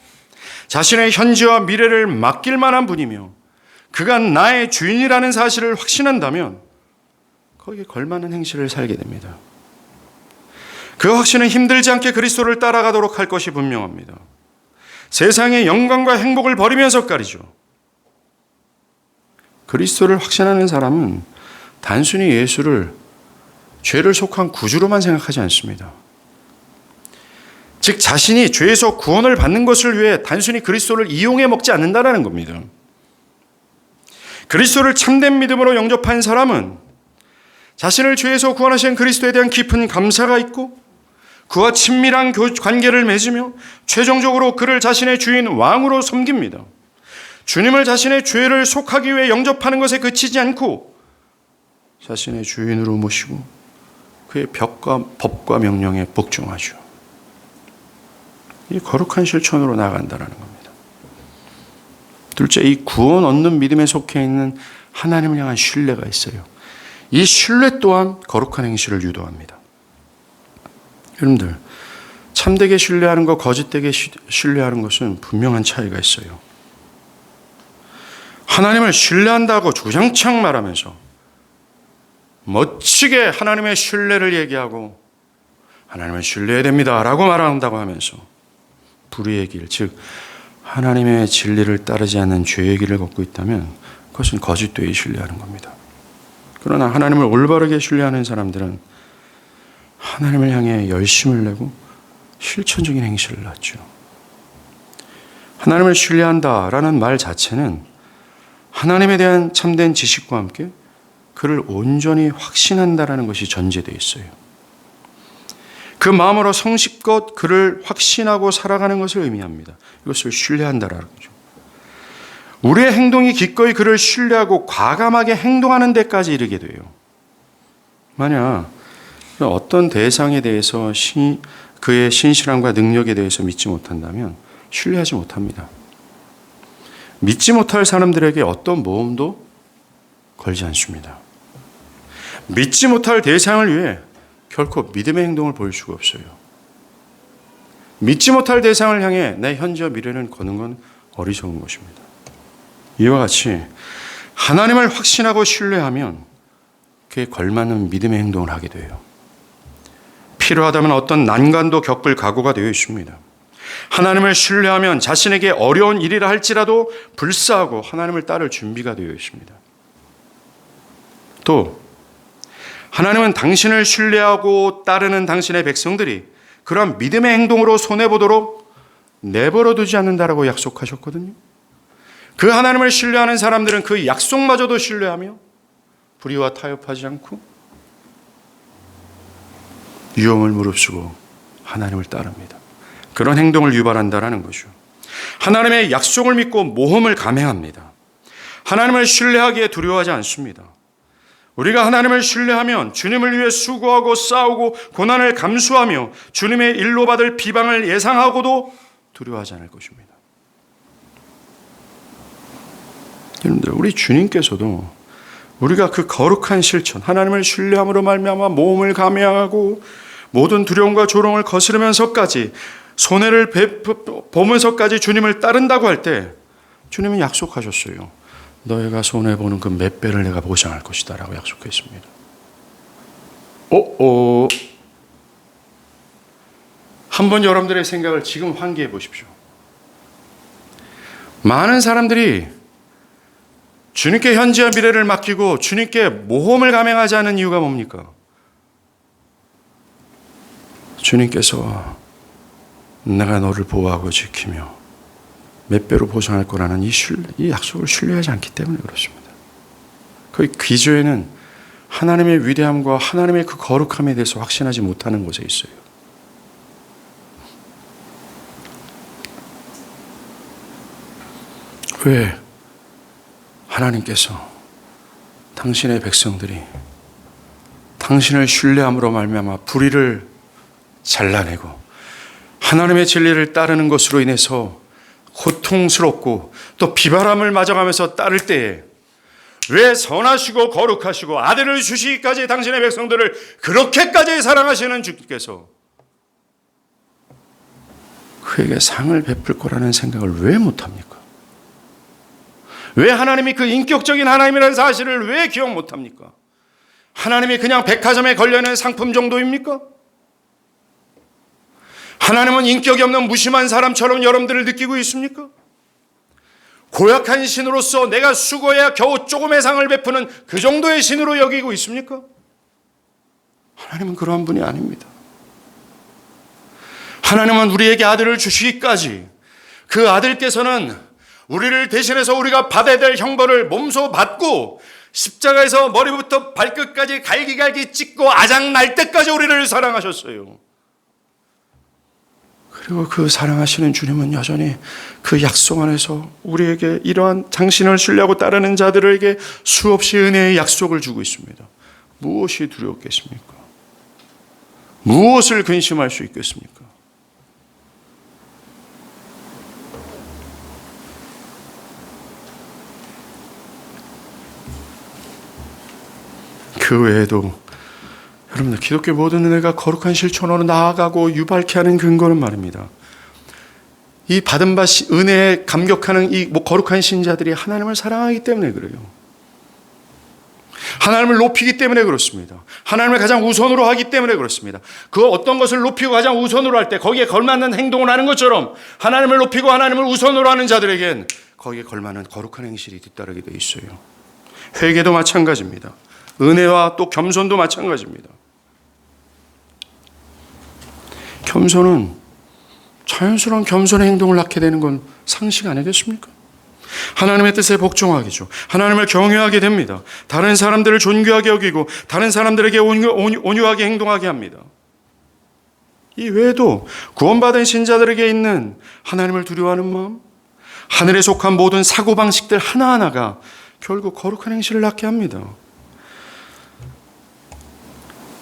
Speaker 1: 자신의 현재와 미래를 맡길 만한 분이며 그가 나의 주인이라는 사실을 확신한다면 거기에 걸맞는 행실을 살게 됩니다. 그 확신은 힘들지 않게 그리스도를 따라가도록 할 것이 분명합니다. 세상의 영광과 행복을 버리면서까지죠. 그리스도를 확신하는 사람은 단순히 예수를 죄를 속한 구주로만 생각하지 않습니다. 즉 자신이 죄에서 구원을 받는 것을 위해 단순히 그리스도를 이용해 먹지 않는다는 겁니다. 그리스도를 참된 믿음으로 영접한 사람은 자신을 죄에서 구원하신 그리스도에 대한 깊은 감사가 있고 그와 친밀한 관계를 맺으며 최종적으로 그를 자신의 주인 왕으로 섬깁니다. 주님을 자신의 죄를 속하기 위해 영접하는 것에 그치지 않고 자신의 주인으로 모시고 그의 법과 명령에 복종하죠. 이 거룩한 실천으로 나아간다는 겁니다. 둘째, 이 구원 얻는 믿음에 속해 있는 하나님을 향한 신뢰가 있어요. 이 신뢰 또한 거룩한 행실을 유도합니다. 여러분들, 참되게 신뢰하는 것, 거짓되게 신뢰하는 것은 분명한 차이가 있어요. 하나님을 신뢰한다고 주장창 말하면서 멋지게 하나님의 신뢰를 얘기하고 하나님을 신뢰해야 됩니다 라고 말한다고 하면서 불의의 길, 즉 하나님의 진리를 따르지 않는 죄의 길을 걷고 있다면 그것은 거짓되이 신뢰하는 겁니다. 그러나 하나님을 올바르게 신뢰하는 사람들은 하나님을 향해 열심을 내고 실천적인 행실을 낳죠. 하나님을 신뢰한다라는 말 자체는 하나님에 대한 참된 지식과 함께 그를 온전히 확신한다라는 것이 전제되어 있어요. 그 마음으로 성실껏 그를 확신하고 살아가는 것을 의미합니다. 이것을 신뢰한다라는 거죠. 우리의 행동이 기꺼이 그를 신뢰하고 과감하게 행동하는 데까지 이르게 돼요. 만약 어떤 대상에 대해서 그의 신실함과 능력에 대해서 믿지 못한다면 신뢰하지 못합니다. 믿지 못할 사람들에게 어떤 모험도 걸지 않습니다. 믿지 못할 대상을 위해 결코 믿음의 행동을 보일 수가 없어요. 믿지 못할 대상을 향해 내 현재와 미래를 거는 건 어리석은 것입니다. 이와 같이 하나님을 확신하고 신뢰하면 그에 걸맞는 믿음의 행동을 하게 돼요. 필요하다면 어떤 난관도 겪을 각오가 되어 있습니다. 하나님을 신뢰하면 자신에게 어려운 일이라 할지라도 불사하고 하나님을 따를 준비가 되어 있습니다. 또 하나님은 당신을 신뢰하고 따르는 당신의 백성들이 그러한 믿음의 행동으로 손해보도록 내버려 두지 않는다라고 약속하셨거든요. 그 하나님을 신뢰하는 사람들은 그 약속마저도 신뢰하며 불의와 타협하지 않고 위험을 무릅쓰고 하나님을 따릅니다. 그런 행동을 유발한다라는 거죠. 하나님의 약속을 믿고 모험을 감행합니다. 하나님을 신뢰하기에 두려워하지 않습니다. 우리가 하나님을 신뢰하면 주님을 위해 수고하고 싸우고 고난을 감수하며 주님의 일로 받을 비방을 예상하고도 두려워하지 않을 것입니다. 여러분들, 우리 주님께서도 우리가 그 거룩한 실천, 하나님을 신뢰함으로 말미암아 모험을 감행하고 모든 두려움과 조롱을 거스르면서까지 손해를 보면서까지 주님을 따른다고 할 때 주님은 약속하셨어요. 너희가 손해보는 그 몇 배를 내가 보상할 것이다 라고 약속했습니다. 한번 여러분들의 생각을 지금 환기해 보십시오. 많은 사람들이 주님께 현재와 미래를 맡기고 주님께 모험을 감행하지 않은 이유가 뭡니까? 주님께서 내가 너를 보호하고 지키며 몇 배로 보상할 거라는 이 약속을 신뢰하지 않기 때문에 그렇습니다. 그 기저에는 하나님의 위대함과 하나님의 그 거룩함에 대해서 확신하지 못하는 곳에 있어요. 왜 하나님께서 당신의 백성들이 당신을 신뢰함으로 말미암아 불의를 잘라내고 하나님의 진리를 따르는 것으로 인해서 고통스럽고 또 비바람을 맞아가면서 따를 때에 왜 선하시고 거룩하시고 아들을 주시기까지 당신의 백성들을 그렇게까지 사랑하시는 주께서 그에게 상을 베풀 거라는 생각을 왜 못합니까? 왜 하나님이 그 인격적인 하나님이라는 사실을 왜 기억 못합니까? 하나님이 그냥 백화점에 걸려있는 상품 정도입니까? 하나님은 인격이 없는 무심한 사람처럼 여러분들을 느끼고 있습니까? 고약한 신으로서 내가 수고해야 겨우 조금의 상을 베푸는 그 정도의 신으로 여기고 있습니까? 하나님은 그러한 분이 아닙니다. 하나님은 우리에게 아들을 주시기까지 그 아들께서는 우리를 대신해서 우리가 받아야 될 형벌을 몸소 받고 십자가에서 머리부터 발끝까지 갈기갈기 찢고 아작날 때까지 우리를 사랑하셨어요. 그리고 그 사랑하시는 주님은 여전히 그 약속 안에서 우리에게 이러한 당신을 신뢰하고 따르는 자들에게 수없이 은혜의 약속을 주고 있습니다. 무엇이 두렵겠습니까? 무엇을 근심할 수 있겠습니까? 그 외에도 여러분들 기독교 모든 은혜가 거룩한 실천으로 나아가고 유발케 하는 근거는 말입니다. 이 받은 바 은혜에 감격하는 이 거룩한 신자들이 하나님을 사랑하기 때문에 그래요. 하나님을 높이기 때문에 그렇습니다. 하나님을 가장 우선으로 하기 때문에 그렇습니다. 그 어떤 것을 높이고 가장 우선으로 할 때 거기에 걸맞는 행동을 하는 것처럼 하나님을 높이고 하나님을 우선으로 하는 자들에겐 거기에 걸맞는 거룩한 행실이 뒤따르게 돼 있어요. 회개도 마찬가지입니다. 은혜와 또 겸손도 마찬가지입니다. 겸손은 자연스러운 겸손의 행동을 낳게 되는 건 상식 아니겠습니까? 하나님의 뜻에 복종하기죠. 하나님을 경외하게 됩니다. 다른 사람들을 존귀하게 여기고 다른 사람들에게 온유하게 행동하게 합니다. 이 외에도 구원받은 신자들에게 있는 하나님을 두려워하는 마음, 하늘에 속한 모든 사고방식들 하나하나가 결국 거룩한 행실을 낳게 합니다.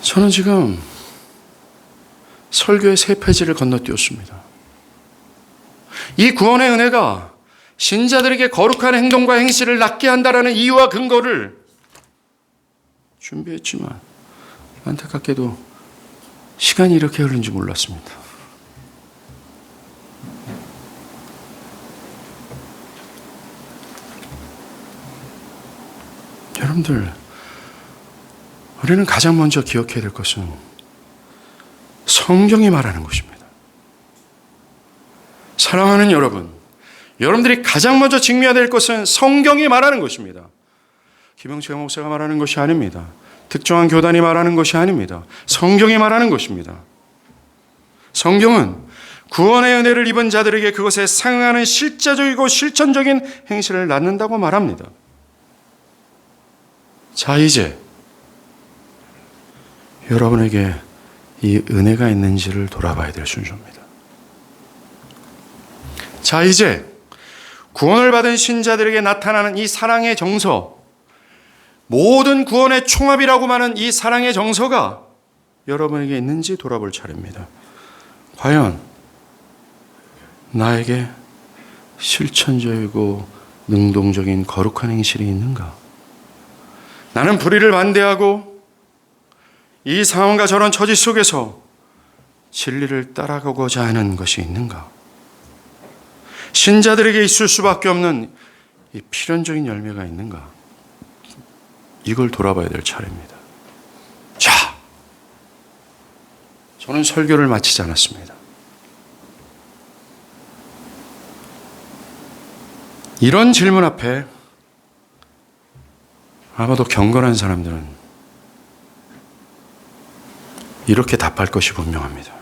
Speaker 1: 저는 지금 설교의 3페이지를 건너뛰었습니다. 이 구원의 은혜가 신자들에게 거룩한 행동과 행실을 낳게 한다는 이유와 근거를 준비했지만 안타깝게도 시간이 이렇게 흐른 줄 몰랐습니다. 여러분들, 우리는 가장 먼저 기억해야 될 것은 성경이 말하는 것입니다. 사랑하는 여러분, 여러분들이 가장 먼저 직면해야 될 것은 성경이 말하는 것입니다. 김영철 목사가 말하는 것이 아닙니다. 특정한 교단이 말하는 것이 아닙니다. 성경이 말하는 것입니다. 성경은 구원의 은혜를 입은 자들에게 그것에 상응하는 실제적이고 실천적인 행실을 낳는다고 말합니다. 자, 이제 여러분에게 이 은혜가 있는지를 돌아봐야 될 순서입니다. 자, 이제 구원을 받은 신자들에게 나타나는 이 사랑의 정서, 모든 구원의 총합이라고 말하는 이 사랑의 정서가 여러분에게 있는지 돌아볼 차례입니다. 과연 나에게 실천적이고 능동적인 거룩한 행실이 있는가? 나는 불의를 반대하고 이 상황과 저런 처지 속에서 진리를 따라가고자 하는 것이 있는가? 신자들에게 있을 수밖에 없는 이 필연적인 열매가 있는가? 이걸 돌아봐야 될 차례입니다. 자, 저는 설교를 마치지 않았습니다. 이런 질문 앞에 아마도 경건한 사람들은 이렇게 답할 것이 분명합니다.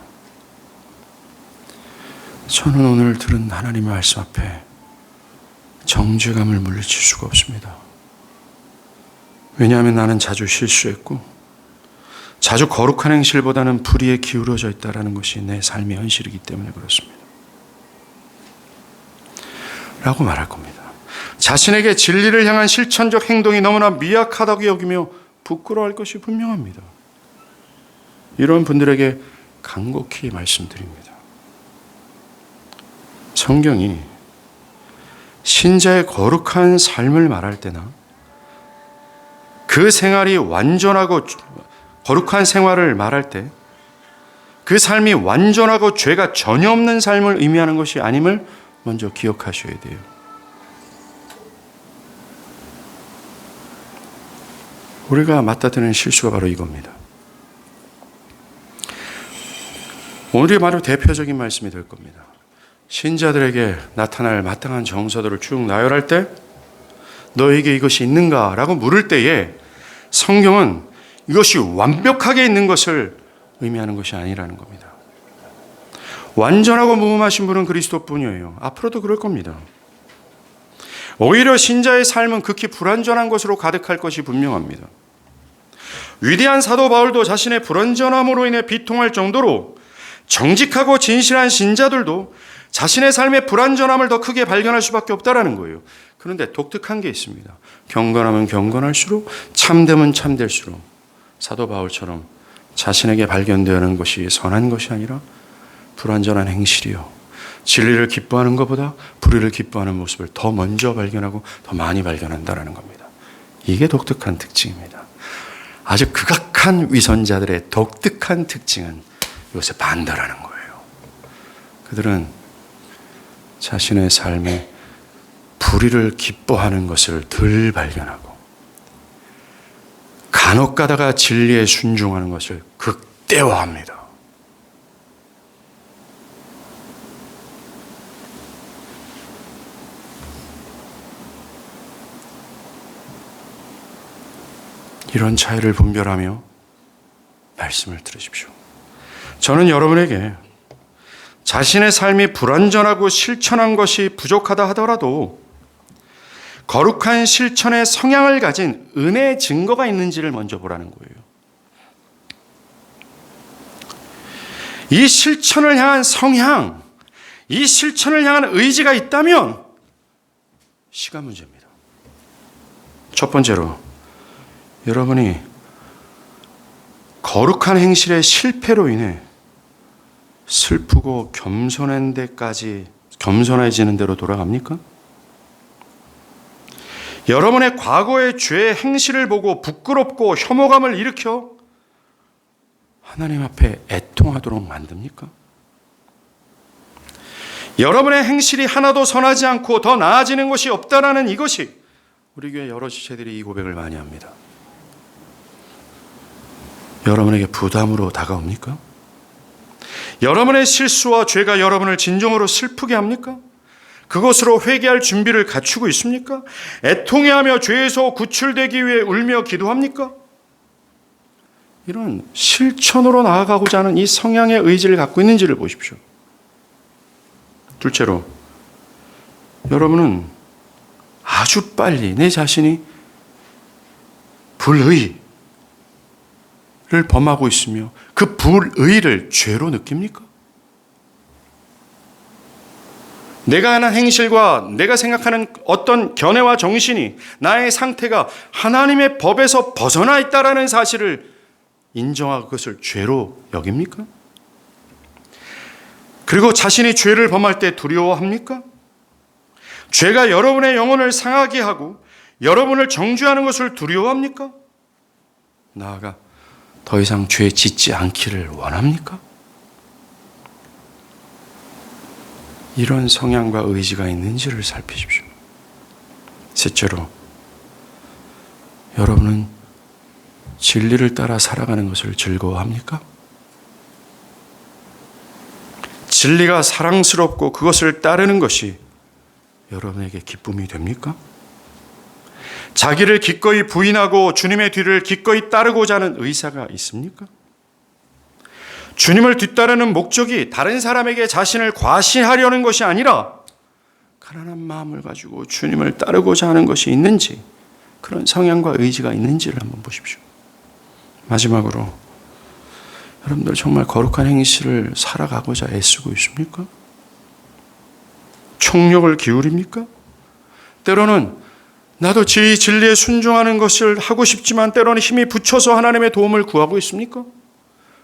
Speaker 1: 저는 오늘 들은 하나님의 말씀 앞에 정죄감을 물리칠 수가 없습니다. 왜냐하면 나는 자주 실수했고 자주 거룩한 행실보다는 불의에 기울어져 있다는 것이 내 삶의 현실이기 때문에 그렇습니다. 라고 말할 겁니다. 자신에게 진리를 향한 실천적 행동이 너무나 미약하다고 여기며 부끄러워할 것이 분명합니다. 이런 분들에게 간곡히 말씀드립니다. 성경이 신자의 거룩한 삶을 말할 때나 그 생활이 완전하고 거룩한 생활을 말할 때 그 삶이 완전하고 죄가 전혀 없는 삶을 의미하는 것이 아님을 먼저 기억하셔야 돼요. 우리가 맞닥뜨리는 실수가 바로 이겁니다. 오늘이 바로 대표적인 말씀이 될 겁니다. 신자들에게 나타날 마땅한 정서들을 쭉 나열할 때 너에게 이것이 있는가? 라고 물을 때에 성경은 이것이 완벽하게 있는 것을 의미하는 것이 아니라는 겁니다. 완전하고 무흠하신 분은 그리스도뿐이에요. 앞으로도 그럴 겁니다. 오히려 신자의 삶은 극히 불완전한 것으로 가득할 것이 분명합니다. 위대한 사도 바울도 자신의 불완전함으로 인해 비통할 정도로 정직하고 진실한 신자들도 자신의 삶의 불완전함을 더 크게 발견할 수밖에 없다는 거예요. 그런데 독특한 게 있습니다. 경건하면 경건할수록, 참되면 참될수록 사도 바울처럼 자신에게 발견되는 것이 선한 것이 아니라 불완전한 행실이요, 진리를 기뻐하는 것보다 불의를 기뻐하는 모습을 더 먼저 발견하고 더 많이 발견한다는 겁니다. 이게 독특한 특징입니다. 아주 극악한 위선자들의 독특한 특징은 이것에 반대라는 거예요. 그들은 자신의 삶에 불의를 기뻐하는 것을 덜 발견하고 간혹 가다가 진리에 순종하는 것을 극대화합니다. 이런 차이를 분별하며 말씀을 들으십시오. 저는 여러분에게 자신의 삶이 불완전하고 실천한 것이 부족하다 하더라도 거룩한 실천의 성향을 가진 은혜의 증거가 있는지를 먼저 보라는 거예요. 이 실천을 향한 성향, 이 실천을 향한 의지가 있다면 시간 문제입니다. 첫 번째로, 여러분이 거룩한 행실의 실패로 인해 슬프고 겸손해지는 대로 돌아갑니까? 여러분의 과거의 죄의 행실을 보고 부끄럽고 혐오감을 일으켜 하나님 앞에 애통하도록 만듭니까? 여러분의 행실이 하나도 선하지 않고 더 나아지는 것이 없다라는 이것이 우리 교회 여러 지체들이 이 고백을 많이 합니다. 여러분에게 부담으로 다가옵니까? 여러분의 실수와 죄가 여러분을 진정으로 슬프게 합니까? 그것으로 회개할 준비를 갖추고 있습니까? 애통해하며 죄에서 구출되기 위해 울며 기도합니까? 이런 실천으로 나아가고자 하는 이 성향의 의지를 갖고 있는지를 보십시오. 둘째로, 여러분은 아주 빨리 내 자신이 불의를 범하고 있으며 그 불의를 죄로 느낍니까? 내가 하는 행실과 내가 생각하는 어떤 견해와 정신이 나의 상태가 하나님의 법에서 벗어나 있다라는 사실을 인정하고 그것을 죄로 여깁니까? 그리고 자신이 죄를 범할 때 두려워합니까? 죄가 여러분의 영혼을 상하게 하고 여러분을 정죄하는 것을 두려워합니까? 나아가 더 이상 죄 짓지 않기를 원합니까? 이런 성향과 의지가 있는지를 살피십시오. 셋째로, 여러분은 진리를 따라 살아가는 것을 즐거워합니까? 진리가 사랑스럽고 그것을 따르는 것이 여러분에게 기쁨이 됩니까? 자기를 기꺼이 부인하고 주님의 뒤를 기꺼이 따르고자 하는 의사가 있습니까? 주님을 뒤따르는 목적이 다른 사람에게 자신을 과시하려는 것이 아니라 가난한 마음을 가지고 주님을 따르고자 하는 것이 있는지, 그런 성향과 의지가 있는지를 한번 보십시오. 마지막으로, 여러분들 정말 거룩한 행실을 살아가고자 애쓰고 있습니까? 총력을 기울입니까? 때로는 나도 진리에 순종하는 것을 하고 싶지만 때로는 힘이 붙여서 하나님의 도움을 구하고 있습니까?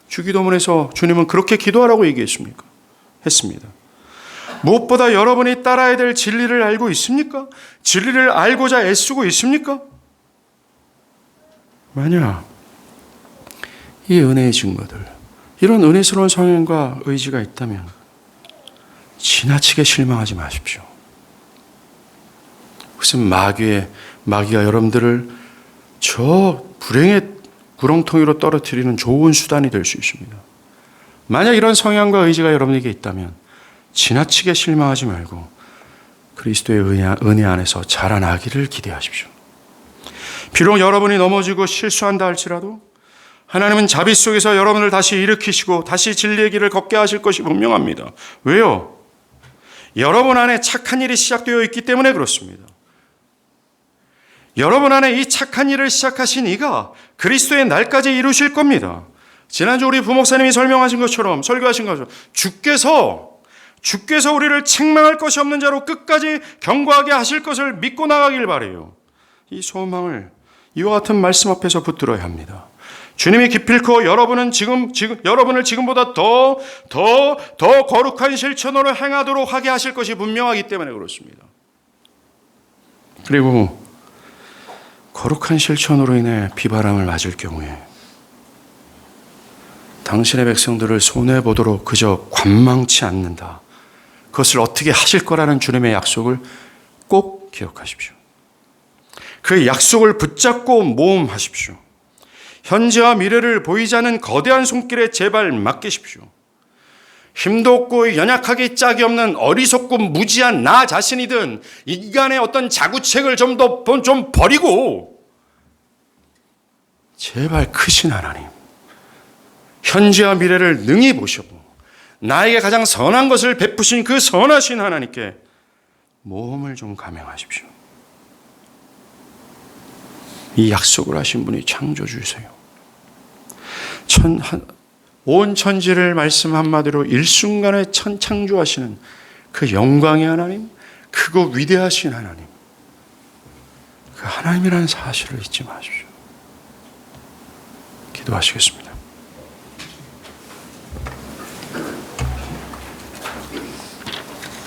Speaker 1: 주기도문에서 주님은 그렇게 기도하라고 얘기했습니까? 했습니다. 무엇보다 여러분이 따라야 될 진리를 알고 있습니까? 진리를 알고자 애쓰고 있습니까? 만약 이 은혜의 증거들, 이런 은혜스러운 성향과 의지가 있다면 지나치게 실망하지 마십시오. 무슨 마귀가 여러분들을 저 불행의 구렁텅이로 떨어뜨리는 좋은 수단이 될 수 있습니다. 만약 이런 성향과 의지가 여러분에게 있다면 지나치게 실망하지 말고 그리스도의 은혜 안에서 자라나기를 기대하십시오. 비록 여러분이 넘어지고 실수한다 할지라도 하나님은 자비 속에서 여러분을 다시 일으키시고 다시 진리의 길을 걷게 하실 것이 분명합니다. 왜요? 여러분 안에 착한 일이 시작되어 있기 때문에 그렇습니다. 여러분 안에 이 착한 일을 시작하신 이가 그리스도의 날까지 이루실 겁니다. 지난주 우리 부목사님이 설교하신 것처럼 주께서 우리를 책망할 것이 없는 자로 끝까지 견고하게 하실 것을 믿고 나가길 바라요. 이 소망을 이와 같은 말씀 앞에서 붙들어야 합니다. 주님이 기필코 여러분을 지금보다 더 거룩한 실천으로 행하도록 하게 하실 것이 분명하기 때문에 그렇습니다. 그리고 거룩한 실천으로 인해 비바람을 맞을 경우에 당신의 백성들을 손해보도록 그저 관망치 않는다. 그것을 어떻게 하실 거라는 주님의 약속을 꼭 기억하십시오. 그 약속을 붙잡고 모험하십시오. 현재와 미래를 보이지 않는 거대한 손길에 제발 맡기십시오. 힘도 없고 연약하기 짝이 없는 어리석고 무지한 나 자신이든 인간의 어떤 자구책을 좀 버리고 제발 크신 하나님, 현재와 미래를 능히 보시고 나에게 가장 선한 것을 베푸신 그 선하신 하나님께 모험을 좀 감행하십시오. 이 약속을 하신 분이 창조주이세요. 온 천지를 말씀 한마디로 일순간에 창조하시는 그 영광의 하나님, 크고 위대하신 하나님, 그 하나님이라는 사실을 잊지 마십시오. 기도하시겠습니다.